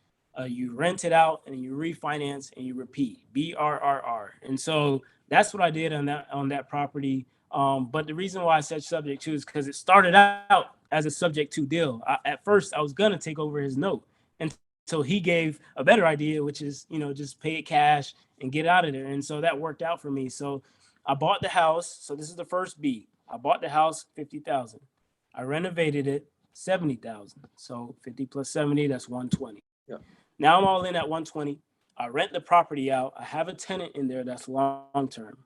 S2: you rent it out, and you refinance and you repeat, BRRR. And so that's what I did on that property. But the reason why I said subject to is because it started out as a subject to deal. At first, I was gonna take over his note. And so he gave a better idea, which is, just pay it cash and get out of there. And so that worked out for me. So I bought the house. So this is the first B. I bought the house, 50,000. I renovated it, 70,000. So 50 plus 70, that's 120.
S1: Yeah.
S2: Now I'm all in at 120. I rent the property out. I have a tenant in there that's long term.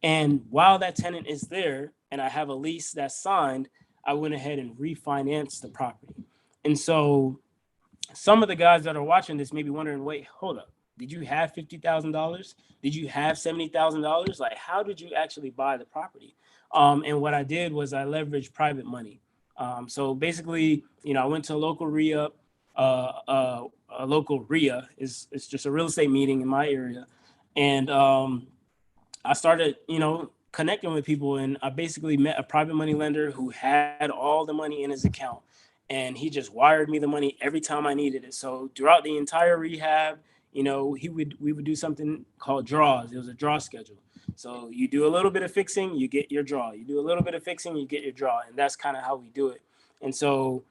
S2: And while that tenant is there and I have a lease that's signed, I went ahead and refinanced the property. And so some of the guys that are watching this may be wondering, wait, hold up. Did you have $50,000? Did you have $70,000? Like, how did you actually buy the property? And what I did was I leveraged private money. So basically, I went to a local REIA. A local REIA is it's just a real estate meeting in my area. And I started, connecting with people, and I basically met a private money lender who had all the money in his account, and he just wired me the money every time I needed it. So throughout the entire rehab, we would do something called draws. It was a draw schedule. So you do a little bit of fixing, you get your draw. You do a little bit of fixing, you get your draw, and that's kind of how we do it. And so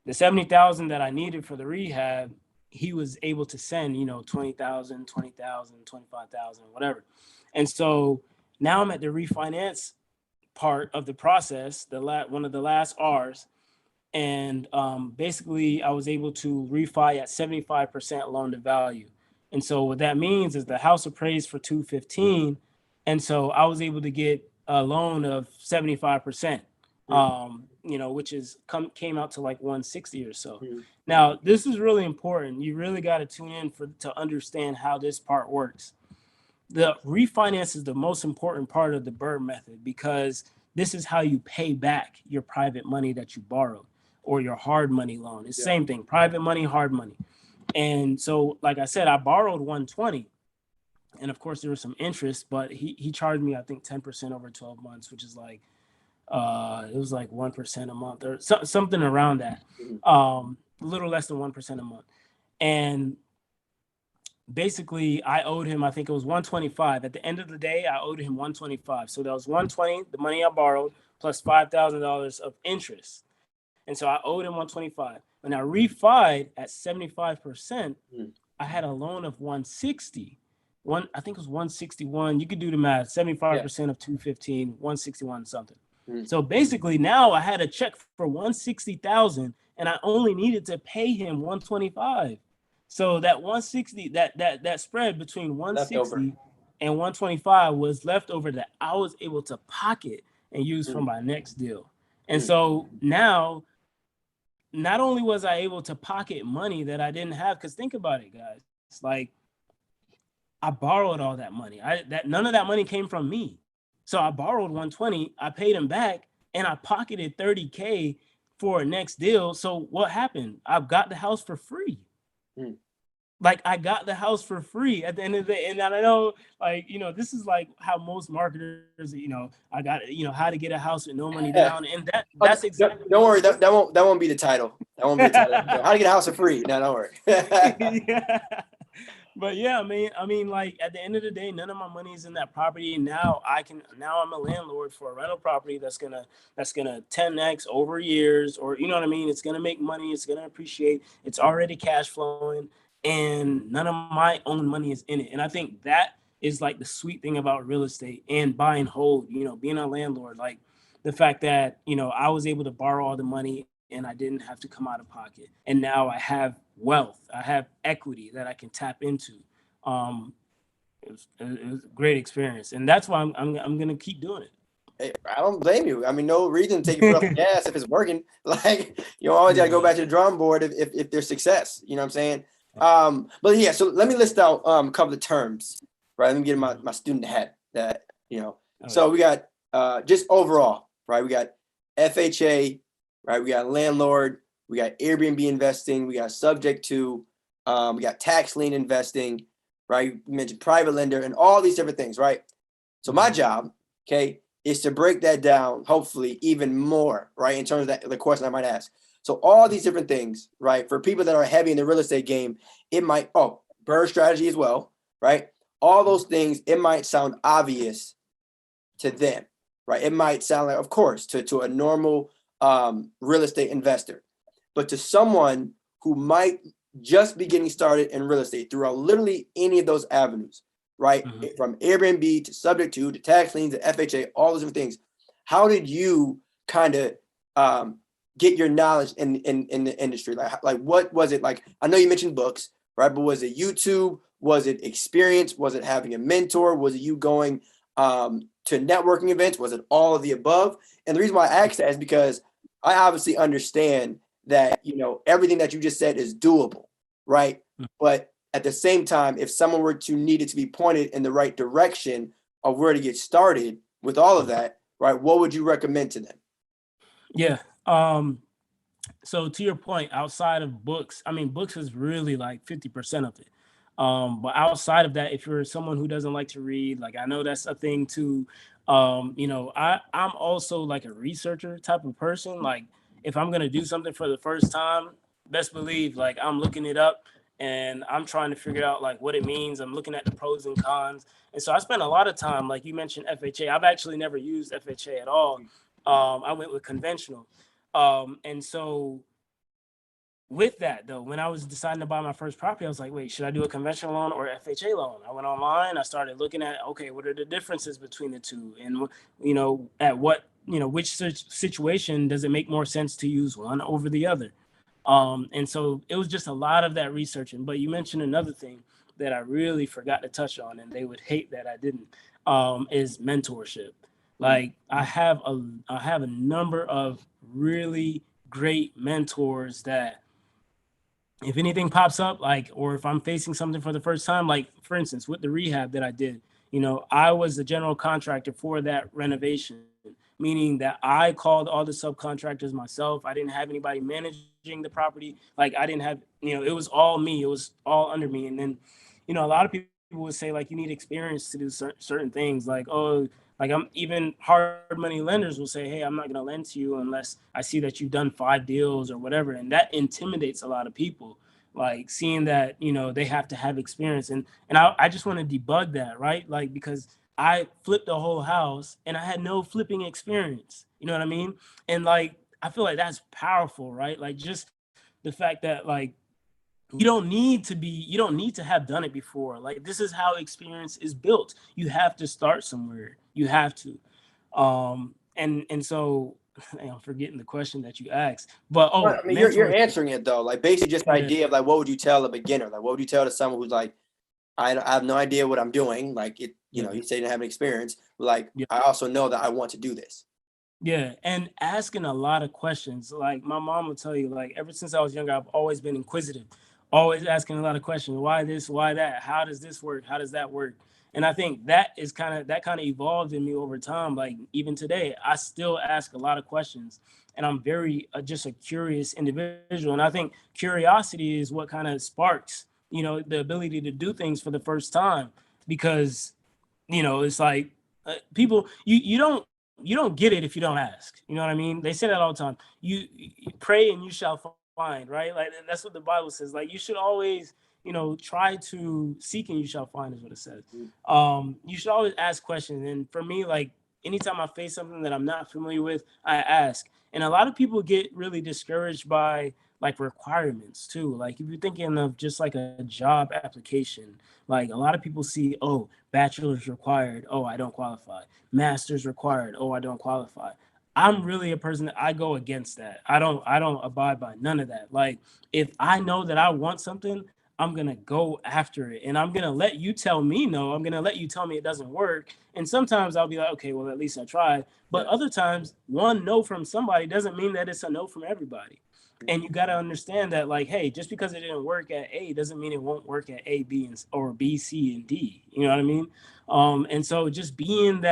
S2: the 70,000 that I needed for the rehab, he was able to send, 20,000, 20,000, 25,000, whatever. And so now I'm at the refinance part of the process, one of the last R's. And basically, I was able to refi at 75% loan to value. And so what that means is the house appraised for 215, and so I was able to get a loan of 75%. Which came out to like 160 or so. Now, this is really important. You really got to tune in to understand how this part works. The refinance is the most important part of the BRRRR method, because this is how you pay back your private money that you borrowed, or your hard money loan. It's the same thing, private money, hard money. And so, like I said, I borrowed 120, and of course there was some interest, but he charged me, I think, 10% over 12 months, which is like, it was like 1% a month, or something around that. A little less than 1% a month. And basically, I owed him, I think it was 125. At the end of the day, I owed him 125. So that was 120, the money I borrowed, plus $5,000 of interest. And so I owed him 125. When I refied at 75%, I had a loan of 160. I think it was 161. You could do the math. 75% of 215, 161 something. So basically, now I had a check for 160,000, and I only needed to pay him 125. So that 160, that spread between 160 and 125 was left over that I was able to pocket and use for my next deal. And so now, not only was I able to pocket money that I didn't have, because think about it, guys. It's like, I borrowed all that money. None of that money came from me. So I borrowed 120, I paid him back, and I pocketed 30K for a next deal. So what happened? I've got the house for free. Like, I got the house for free at the end of the day. And I know, like, this is like how most marketers, I got, how to get a house with no money down. And that's exactly.
S1: Don't worry. That won't be the title. That won't be the title. How to get a house for free. No, don't worry.
S2: Yeah. But yeah, I mean, like, at the end of the day, none of my money is in that property. Now I'm a landlord for a rental property that's gonna 10x over years, or you know what I mean? It's gonna make money, it's gonna appreciate, it's already cash flowing, and none of my own money is in it. And I think that is like the sweet thing about real estate and buy and hold, being a landlord, like the fact that, I was able to borrow all the money and I didn't have to come out of pocket. And now I have wealth, I have equity that I can tap into. It was a great experience, and that's why I'm going to keep doing it.
S1: I don't blame you. I mean, no reason to take your foot off the gas if it's working. Like, you always got to go back to the drawing board if there's success. You know what I'm saying? But yeah, so let me list out a couple of terms, right? Let me get my student hat that, So we got just overall, right? We got FHA, right? We got landlord, we got Airbnb investing, we got subject to, we got tax lien investing, right? You mentioned private lender and all these different things, right? So my job, okay, is to break that down, hopefully even more, right? In terms of the question I might ask. So all these different things, right? For people that are heavy in the real estate game, it might, BRRRR strategy as well, right? All those things, it might sound obvious to them, right? It might sound like, of course, to a normal real estate investor, but to someone who might just be getting started in real estate throughout literally any of those avenues, right? From Airbnb to subject to tax liens to FHA, all those different things. How did you kind of get your knowledge in the industry? Like what was it like? I know you mentioned books, right? But was it YouTube? Was it experience? Was it having a mentor? Was it you going to networking events? Was it all of the above? And the reason why I asked that is because I obviously understand that, everything that you just said is doable, right? But at the same time, if someone were to need it to be pointed in the right direction of where to get started with all of that, right, what would you recommend to them?
S2: Yeah. So to your point, outside of books, I mean, books is really like 50% of it. But outside of that, if you're someone who doesn't like to read, like I know that's a thing too. I'm also like a researcher type of person. Like if I'm gonna do something for the first time, best believe like I'm looking it up and I'm trying to figure out like what it means. I'm looking at the pros and cons. And so I spent a lot of time, like you mentioned FHA. I've actually never used FHA at all. I went with conventional. And so with that though, when I was deciding to buy my first property, I was like, wait, should I do a conventional loan or FHA loan? I went online, I started looking at, okay, what are the differences between the two? And, at what, which situation does it make more sense to use one over the other? And so it was just a lot of that researching. But you mentioned another thing that I really forgot to touch on, and they would hate that I didn't, is mentorship. Like I have a number of really great mentors that if anything pops up, like, or if I'm facing something for the first time, like for instance, with the rehab that I did, I was the general contractor for that renovation, meaning that I called all the subcontractors myself. I didn't have anybody managing the property. Like I didn't have, it was all me. It was all under me. And then, a lot of people would say like you need experience to do certain things. Like, oh, like I'm even hard money lenders will say, hey, I'm not going to lend to you unless I see that you've done 5 deals or whatever. And that intimidates a lot of people, like seeing that, they have to have experience. And I just want to debug that, right? Like, because I flipped the whole house and I had no flipping experience. You know what I mean? And like, I feel like that's powerful, right? Like just the fact that like, you don't need to have done it before. Like this is how experience is built. You have to start somewhere. You have to. And so I'm forgetting the question that you asked. But
S1: I mean, you're answering it though. Like basically just the idea of like, what would you tell a beginner? Like, what would you tell to someone who's like, I have no idea what I'm doing. Like you say you don't have an experience. Like I also know that I want to do this.
S2: Yeah, and asking a lot of questions. Like my mom will tell you, like ever since I was younger, I've always been inquisitive, always asking a lot of questions. Why this? Why that? How does this work? How does that work? And I think that kind of evolved in me over time. Like even today, I still ask a lot of questions, and I'm very just a curious individual. And I think curiosity is what kind of sparks, the ability to do things for the first time, because it's like people you don't get it if you don't ask. You know what I mean? They say that all the time. You pray and you shall find, right? Like that's what the Bible says. Like you should always, try to seek and you shall find is what it says. You should always ask questions. And for me, like anytime I face something that I'm not familiar with, I ask. And a lot of people get really discouraged by like requirements too. Like if you're thinking of just like a job application, like a lot of people see, oh, bachelor's required, oh, I don't qualify. Master's required, oh, I don't qualify. I'm really a person that I go against that. I don't abide by none of that. Like if I know that I want something, I'm going to go after it. And I'm going to let you tell me no. I'm going to let you tell me it doesn't work. And sometimes I'll be like, okay, well, at least I tried. But
S1: Yeah.
S2: other times, one no from somebody doesn't mean that it's a no from everybody. And you got to understand that, like, hey, just because it didn't work at A doesn't mean it won't work at A, B, and or B, C, and D. You know what I mean? And so just being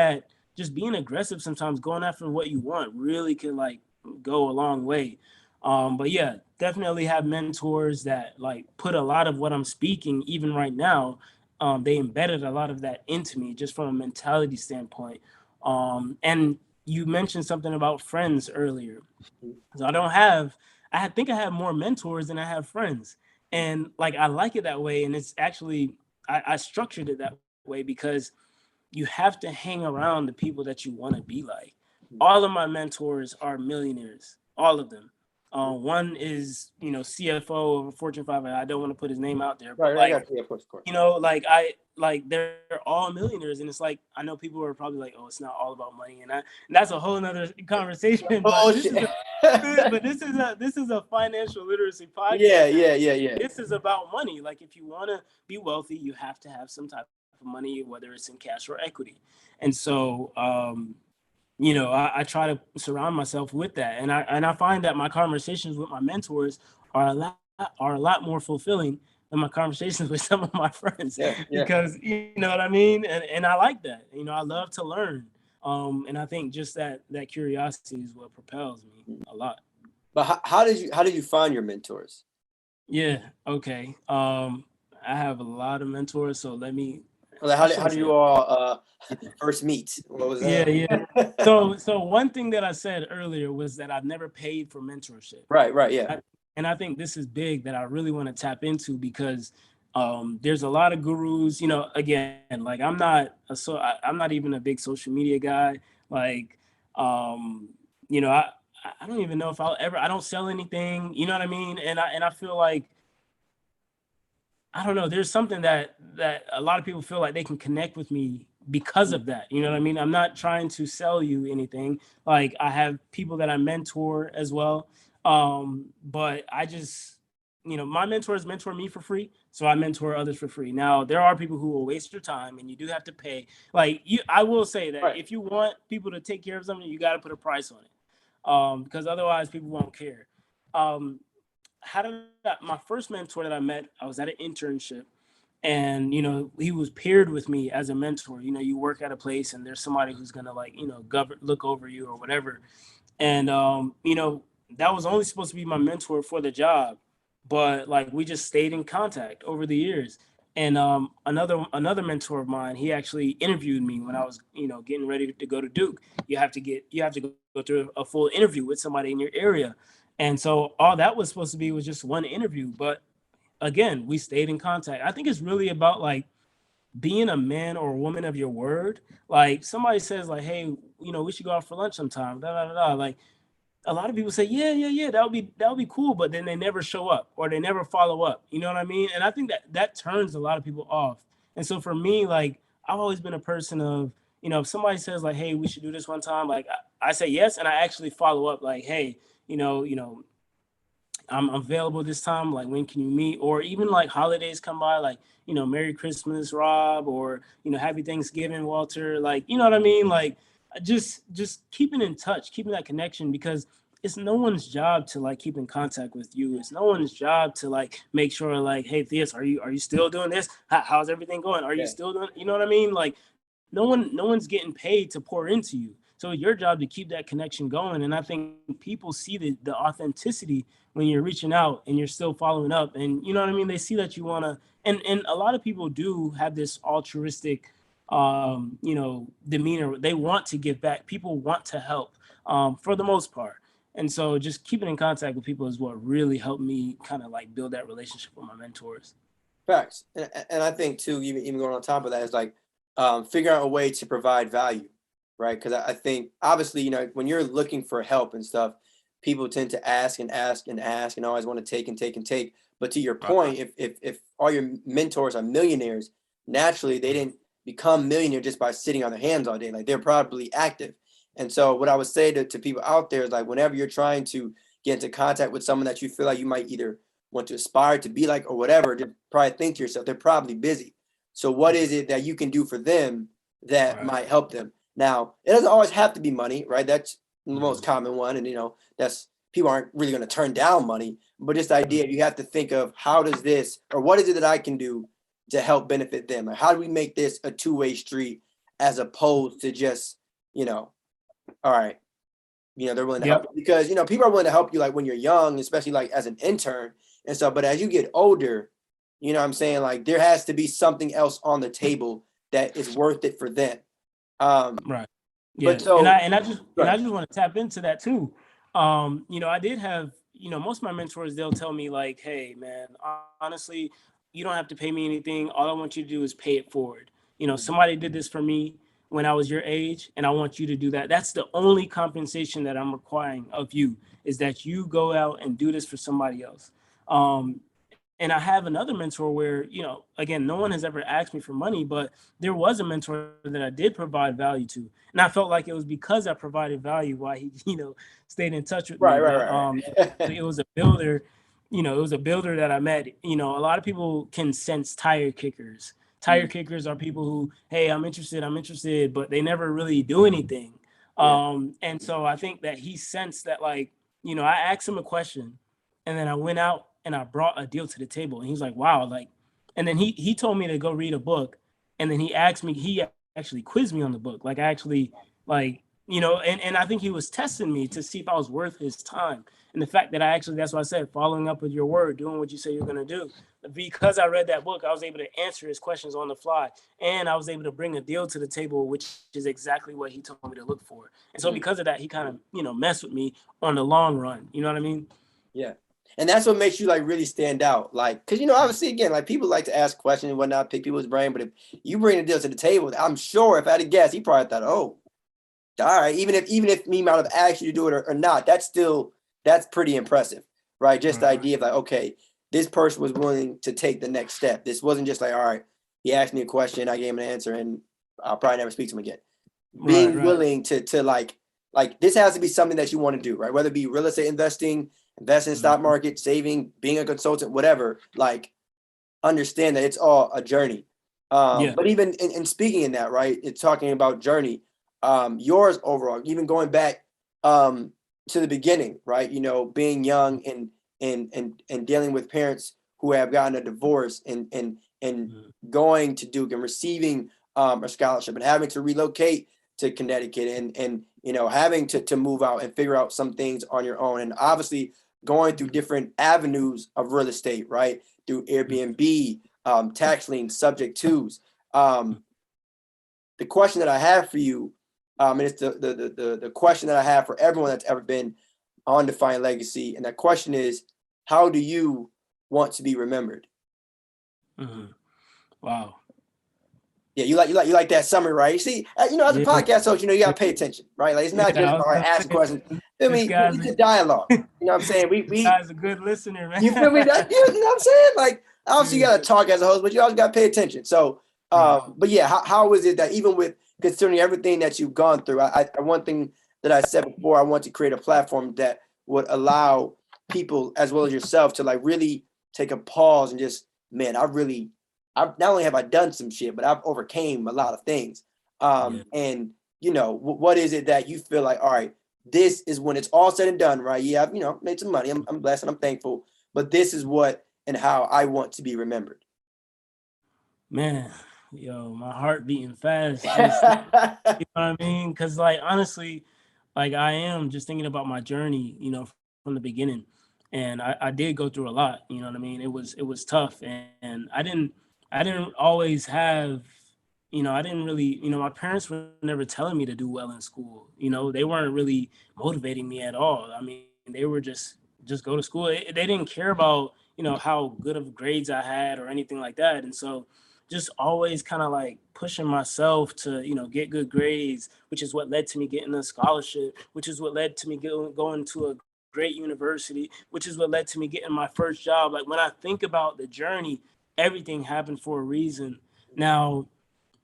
S2: aggressive sometimes, going after what you want, really can like go a long way. But yeah, definitely have mentors that like put a lot of what I'm speaking, even right now. They embedded a lot of that into me just from a mentality standpoint. And you mentioned something about friends earlier. So I think I have more mentors than I have friends. And like I like it that way. And it's actually I structured it that way because you have to hang around the people that you want to be like. All of my mentors are millionaires, all of them. One is, CFO of a Fortune 500. I don't want to put his name out there, but
S1: Right, I
S2: like,
S1: got you. Of course.
S2: like they're all millionaires, and it's like I know people are probably like, oh, it's not all about money, and that's a whole nother conversation.
S1: Oh
S2: But this is
S1: shit.
S2: this is a financial literacy
S1: Yeah,
S2: podcast, and
S1: yeah, yeah, yeah.
S2: this is about money. Like if you want to be wealthy, you have to have some type of money, whether it's in cash or equity. And so, I try to surround myself with that, and I find that my conversations with my mentors are a lot more fulfilling than my conversations with some of my friends,
S1: Yeah, yeah.
S2: because you know what I mean. And I like that. I love to learn, and I think just that curiosity is what propels me a lot.
S1: But how did you find your mentors?
S2: Yeah. Okay. I have a lot of mentors, so let me.
S1: Like,
S2: I
S1: how
S2: shouldn't
S1: did
S2: say.
S1: you all first meet? What was
S2: Yeah, yeah.
S1: that?
S2: So one thing that I said earlier was that I've never paid for mentorship.
S1: Right, right, yeah.
S2: And I think this is big that I really want to tap into because there's a lot of gurus. Again, like I'm not even a big social media guy. Like, um, I don't even know if I don't sell anything. You know what I mean? And I feel like I don't know. There's something that a lot of people feel like they can connect with me because of that. You know what I mean? I'm not trying to sell you anything. Like I have people that I mentor as well. But I just, my mentors mentor me for free, so I mentor others for free. Now there are people who will waste your time, and you do have to pay. Like I will say that
S1: Right.
S2: if you want people to take care of something, you got to put a price on it, because otherwise people won't care. Um, my first mentor that I met, I was at an internship, and he was paired with me as a mentor. You work at a place and there's somebody who's gonna like look over you or whatever. And that was only supposed to be my mentor for the job, but like we just stayed in contact over the years. And another mentor of mine, he actually interviewed me when I was getting ready to go to Duke. You have to go through a full interview with somebody in your area. And so all that was supposed to be was just one interview, but again, we stayed in contact. I think it's really about like being a man or a woman of your word. Like somebody says like, hey, we should go out for lunch sometime. Da, da, da, da. Like a lot of people say, yeah, yeah, yeah, that would be cool, but then they never show up or they never follow up. You know what I mean? And I think that turns a lot of people off. And so for me, like I've always been a person of, if somebody says like, hey, we should do this one time, like I say yes, and I actually follow up, like, hey, I'm available this time. Like, when can you meet? Or even like holidays come by, like, Merry Christmas, Rob, or, Happy Thanksgiving, Walter. Like, you know what I mean? Like, just keeping in touch, keeping that connection, because it's no one's job to like keep in contact with you. It's no one's job to like make sure like, hey, Theus, are you still doing this? How's everything going? Are you
S1: Yeah.
S2: still doing, you know what I mean? Like, no one's getting paid to pour into you. So your job to keep that connection going. And I think people see the authenticity when you're reaching out and you're still following up. And you know what I mean? They see that you want to, and a lot of people do have this altruistic, demeanor. They want to give back. People want to help, for the most part. And so just keeping in contact with people is what really helped me kind of like build that relationship with my mentors.
S1: Facts. And I think too, even going on top of that is like figure out a way to provide value, right? Because I think obviously, when you're looking for help and stuff, people tend to ask and ask and ask and always want to take and take and take. But to your
S2: Right.
S1: point, if all your mentors are millionaires, naturally they didn't become millionaire just by sitting on their hands all day. Like they're probably active. And so what I would say to people out there is like whenever you're trying to get into contact with someone that you feel like you might either want to aspire to be like, or whatever, just probably think to yourself, they're probably busy. So what is it that you can do for them that might help them? Now, it doesn't always have to be money, right? That's the most common one. And, that's people aren't really going to turn down money, but just the idea you have to think of how does this, or what is it that I can do to help benefit them? Like, how do we make this a two-way street as opposed to just, all right, they're willing to help you because, people are willing to help you like when you're young, especially like as an intern and stuff. But as you get older, what I'm saying? Like there has to be something else on the table that is worth it for them.
S2: Right. Yeah.
S1: But so,
S2: and I just want to tap into that too. I did have, most of my mentors, they'll tell me like, hey man, honestly, you don't have to pay me anything. All I want you to do is pay it forward. Somebody did this for me when I was your age, and I want you to do that. That's the only compensation that I'm requiring of you, is that you go out and do this for somebody else. And I have another mentor where, again, no one has ever asked me for money, but there was a mentor that I did provide value to. And I felt like it was because I provided value why he, stayed in touch with me.
S1: Right.
S2: It was a builder, it was a builder that I met. A lot of people can sense tire kickers. Tire kickers are people who, hey, I'm interested, but they never really do anything. And so I think that he sensed that, like, I asked him a question and then I went out and I brought a deal to the table. And he's like, wow, like, and then he told me to go read a book. And then he actually quizzed me on the book. Like, I actually, like, and I think he was testing me to see if I was worth his time. And the fact that that's why I said, following up with your word, doing what you say you're going to do. Because I read that book, I was able to answer his questions on the fly. And I was able to bring a deal to the table, which is exactly what he told me to look for. And so because of that, he kind of, messed with me on the long run. You know what I mean?
S1: Yeah. And that's what makes you like really stand out. Like, cause obviously again, like people like to ask questions and whatnot, pick people's brain. But if you bring a deal to the table, I'm sure if I had to guess, he probably thought, oh, all right, even if me might have asked you to do it or not, that's pretty impressive, right? Just the idea of like, okay, this person was willing to take the next step. This wasn't just like, all right, he asked me a question, I gave him an answer, and I'll probably never speak to him again. Being willing to like this has to be something that you want to do, right? Whether it be real estate investing, investing in stock market, saving, being a consultant, whatever, like understand that it's all a journey. But even in speaking in that, right, it's talking about journey, yours overall, even going back to the beginning, right? Being young and dealing with parents who have gotten a divorce and going to Duke and receiving a scholarship and having to relocate to Connecticut and having to move out and figure out some things on your own, and obviously going through different avenues of real estate, right? Through Airbnb, tax liens, subject twos. The question that I have for you, and it's the question that I have for everyone that's ever been on Defining Legacy, and that question is, how do you want to be remembered?
S2: Wow.
S1: Yeah, you like that summary, right? You see, as a podcast host, you gotta pay attention, right? Like it's not just all right, ask a question. I mean, it's a dialogue. You know what I'm saying? We
S2: guy's a good listener, man.
S1: You feel me? You know what I'm saying? Like obviously you gotta talk as a host, but you always gotta pay attention. So, but yeah, how is it that even with considering everything that you've gone through, I one thing that I said before, I want to create a platform that would allow people as well as yourself to like really take a pause and just, man, I not only have I done some shit, but I've overcame a lot of things. And what is it that you feel like, all right, this is when it's all said and done, right? Yeah, I've made some money. I'm blessed and I'm thankful, but this is what and how I want to be remembered.
S2: Man, my heart beating fast. Just, you know what I mean? Because like honestly, like I am just thinking about my journey, from the beginning, and I did go through a lot. You know what I mean? It was tough, and I didn't always have, I didn't really, my parents were never telling me to do well in school. They weren't really motivating me at all. I mean, they were just go to school. They didn't care about, how good of grades I had or anything like that. And so just always kind of like pushing myself to, get good grades, which is what led to me getting a scholarship, which is what led to me going to a great university, which is what led to me getting my first job. Like when I think about the journey, everything happened for a reason. Now,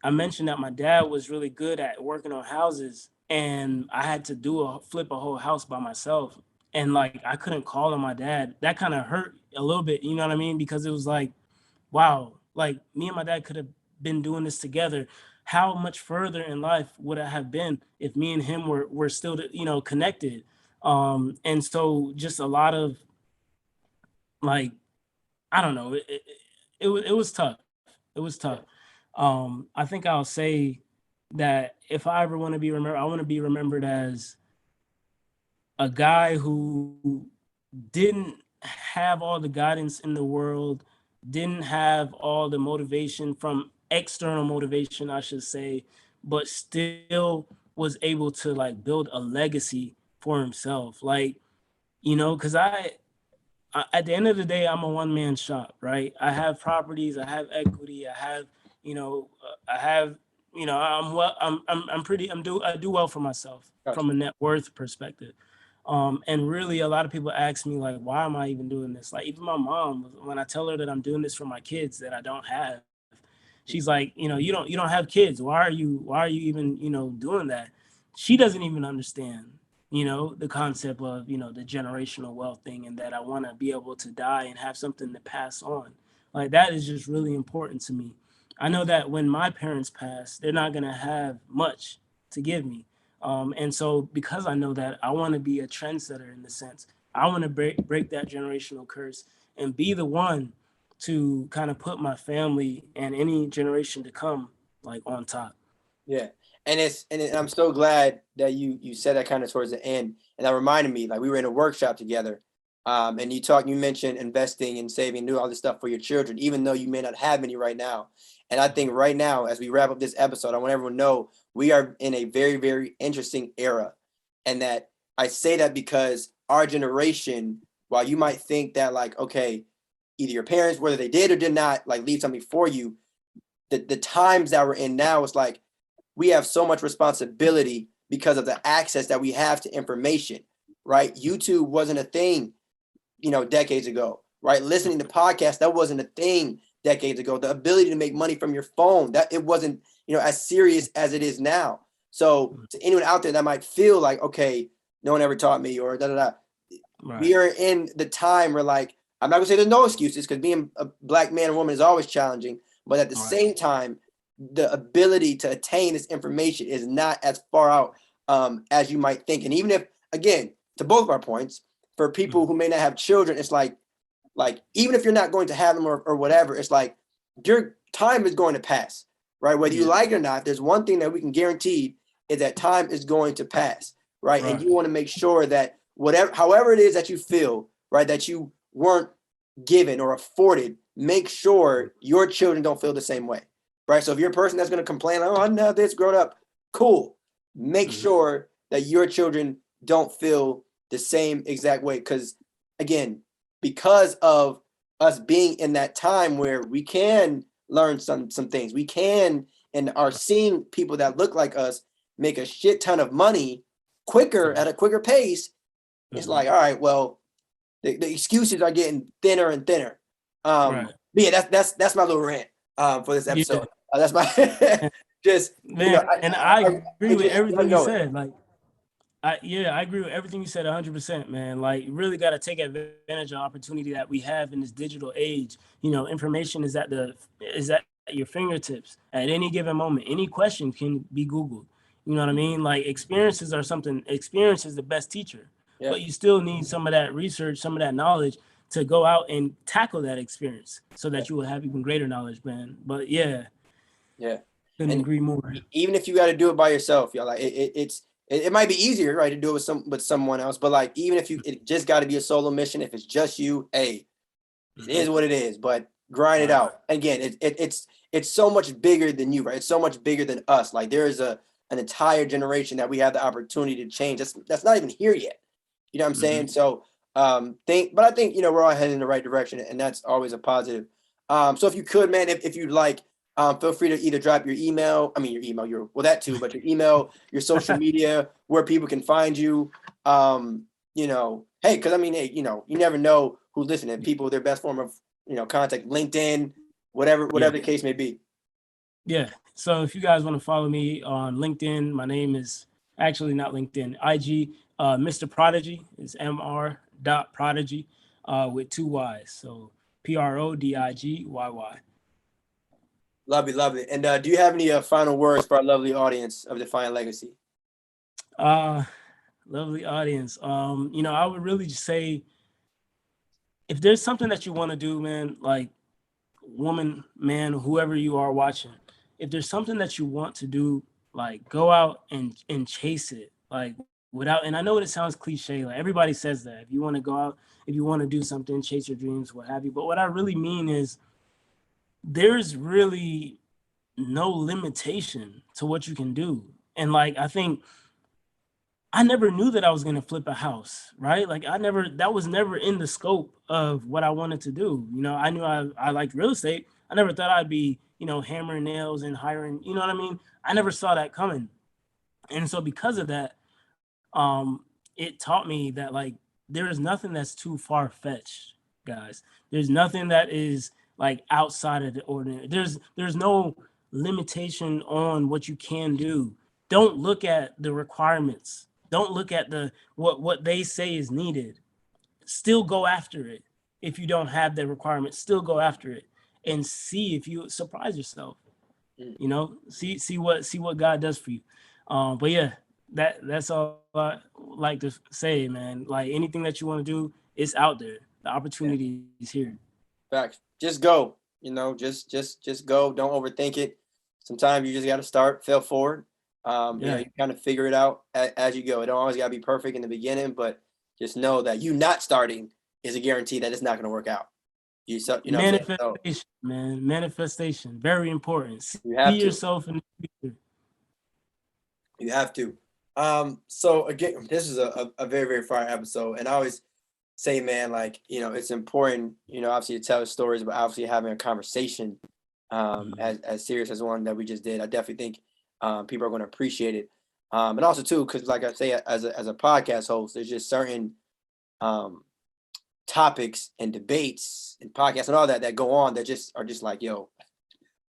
S2: I mentioned that my dad was really good at working on houses, and I had to flip a whole house by myself. and like I couldn't call on my dad. That kind of hurt a little bit, you know what I mean? Because it was like, wow, like me and my dad could have been doing this together. How much further in life would I have been if me and him were still, you know, connected? And so just a lot of like, I don't know, it was tough. It was tough. I think I'll say that if I ever want to be remembered, I want to be remembered as a guy who didn't have all the guidance in the world, didn't have all the motivation from external motivation, I should say, but still was able to like build a legacy for himself. Like, you know, because at the end of the day, I'm a one-man shop, right? I have properties, I have equity, I have, you know, I have, you know, I do well for myself
S1: Gotcha.
S2: from a net worth perspective. And really, a lot of people ask me like, why am I even doing this? Like, even my mom, when I tell her that I'm doing this for my kids that I don't have, she's like, you know, you don't have kids. Why are you even, you know, doing that? She doesn't even understand, you know, the concept of, you know, the generational wealth thing, and that I want to be able to die and have something to pass on. Like that is just really important to me. I know that when my parents pass, they're not gonna have much to give me. And so because I know that, I want to be a trendsetter in the sense. I want to break that generational curse and be the one to kind of put my family and any generation to come like on top.
S1: Yeah. And I'm so glad that you said that kind of towards the end. And that reminded me, like we were in a workshop together. And you mentioned investing and saving, do all this stuff for your children, even though you may not have any right now. And I think right now, as we wrap up this episode, I want everyone to know we are in a very, very interesting era. And that I say that because our generation, while you might think that like, okay, either your parents, whether they did or did not like leave something for you, the times that we're in now is like, we have so much responsibility because of the access that we have to information, right? YouTube wasn't a thing, you know, decades ago, right? Listening to podcasts, that wasn't a thing decades ago. The ability to make money from your phone, that it wasn't, you know, as serious as it is now. So to anyone out there that might feel like, okay, no one ever taught me or da da da,
S2: Right.
S1: we are in the time where like, I'm not gonna say there's no excuses because being a black man or woman is always challenging, but at the same time, the ability to attain this information is not as far out as you might think. And even if, again, to both of our points, for people who may not have children, it's like even if you're not going to have them or whatever, it's like your time is going to pass, right? Whether you like it or not, there's one thing that we can guarantee is that time is going to pass, right? And you want to make sure that however it is that you feel, right, that you weren't given or afforded, make sure your children don't feel the same way. Right. So if you're a person that's going to complain, like, oh, I didn't have this growing up, cool. Make sure that your children don't feel the same exact way. Because again, because of us being in that time where we can learn some things, we can and are seeing people that look like us make a shit ton of money quicker at a quicker pace. It's like, all right, well, the excuses are getting thinner and thinner. But yeah, that's my little rant for this episode. That's my just
S2: man,
S1: you know,
S2: and I agree with
S1: just
S2: everything you said. Like, I agree with everything you said 100%, man. Like, you really got to take advantage of the opportunity that we have in this digital age. You know, information is at your fingertips at any given moment. Any question can be Googled. You know what I mean? Like, experience is the best teacher.
S1: Yeah.
S2: But you still need some of that research, some of that knowledge to go out and tackle that experience so that you will have even greater knowledge, man. But yeah, couldn't agree more.
S1: Even if you got to do it by yourself, y'all, like it might be easier, right, to do it with someone else. But like, even if it just got to be a solo mission, if it's just you, hey, it is what it is. But grind it out. Again, it's so much bigger than you, right? It's so much bigger than us. Like there is an entire generation that we have the opportunity to change. That's not even here yet. You know what I'm saying? So but I think, you know, we're all heading in the right direction, and that's always a positive. So if you could, man, if you'd like, feel free to either drop your email, that too, but your email, your social media, where people can find you. You know, hey, because I mean, hey, you know, you never know who's listening. People, their best form of, you know, contact, LinkedIn, whatever the case may be.
S2: Yeah. So if you guys want to follow me on LinkedIn, my name is actually not LinkedIn, IG. Mr. Prodigy is Mr.Prodigy with 2 Y's. So PRODIGYY.
S1: Lovely, lovely. And do you have any final words for our lovely audience of Defiant Legacy?
S2: Lovely audience. I would really just say, if there's something that you want to do, man, like woman, man, whoever you are watching, if there's something that you want to do, like go out and chase it. Like without, and I know it sounds cliche, like everybody says that. If you want to go out, if you want to do something, chase your dreams, what have you. But what I really mean is there's really no limitation to what you can do. And like I think I never knew that I was going to flip a house, right? Like that was never in the scope of what I wanted to do. I knew I liked real estate. I never thought I'd be, hammering nails and hiring, you know what I mean? I never saw that coming. And so because of that, it taught me that like, there is nothing that's too far fetched, guys. There's nothing that is like outside of the ordinary. There's no limitation on what you can do. Don't look at the requirements. Don't look at what they say is needed. Still go after it. If you don't have the requirements, still go after it and see if you surprise yourself. See what God does for you. But yeah, that's all I like to say, man. Like anything that you want to do, it's out there. The opportunity is here.
S1: Facts. Just go. Just go. Don't overthink it. Sometimes you just got to start, fail forward. You kind of figure it out as you go. It don't always got to be perfect in the beginning, but just know that you not starting is a guarantee that it's not going to work out.
S2: Manifestation, man. Manifestation, very important. See yourself in the future.
S1: You have to. So again, this is a very, very fire episode, and I always say, man, like it's important, obviously to tell stories, but obviously having a conversation as serious as one that we just did. I definitely think people are going to appreciate it, and also too, because like I say, as a podcast host, there's just certain topics and debates and podcasts and all that go on that just are just like, yo,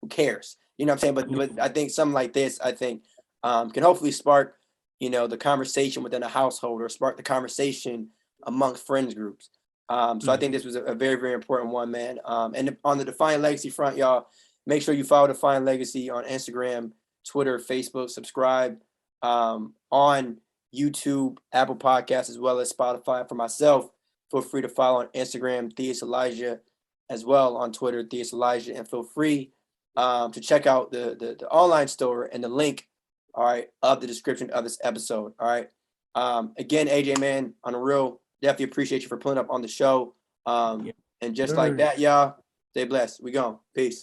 S1: who cares? You know what I'm saying? But I think something like this, I think can hopefully spark the conversation within a household, or spark the conversation amongst friends groups. So I think this was a very, very important one, man. And on the Defiant Legacy front, y'all, make sure you follow Defiant Legacy on Instagram, Twitter, Facebook, subscribe on YouTube, Apple Podcasts, as well as Spotify. For myself, feel free to follow on Instagram, Theus Elijah, as well on Twitter, Theus Elijah, and feel free to check out the online store and the link, all right, of the description of this episode. All right. Again, AJ, man, on a real, definitely appreciate you for pulling up on the show. And just like that, y'all, stay blessed. We gone. Peace.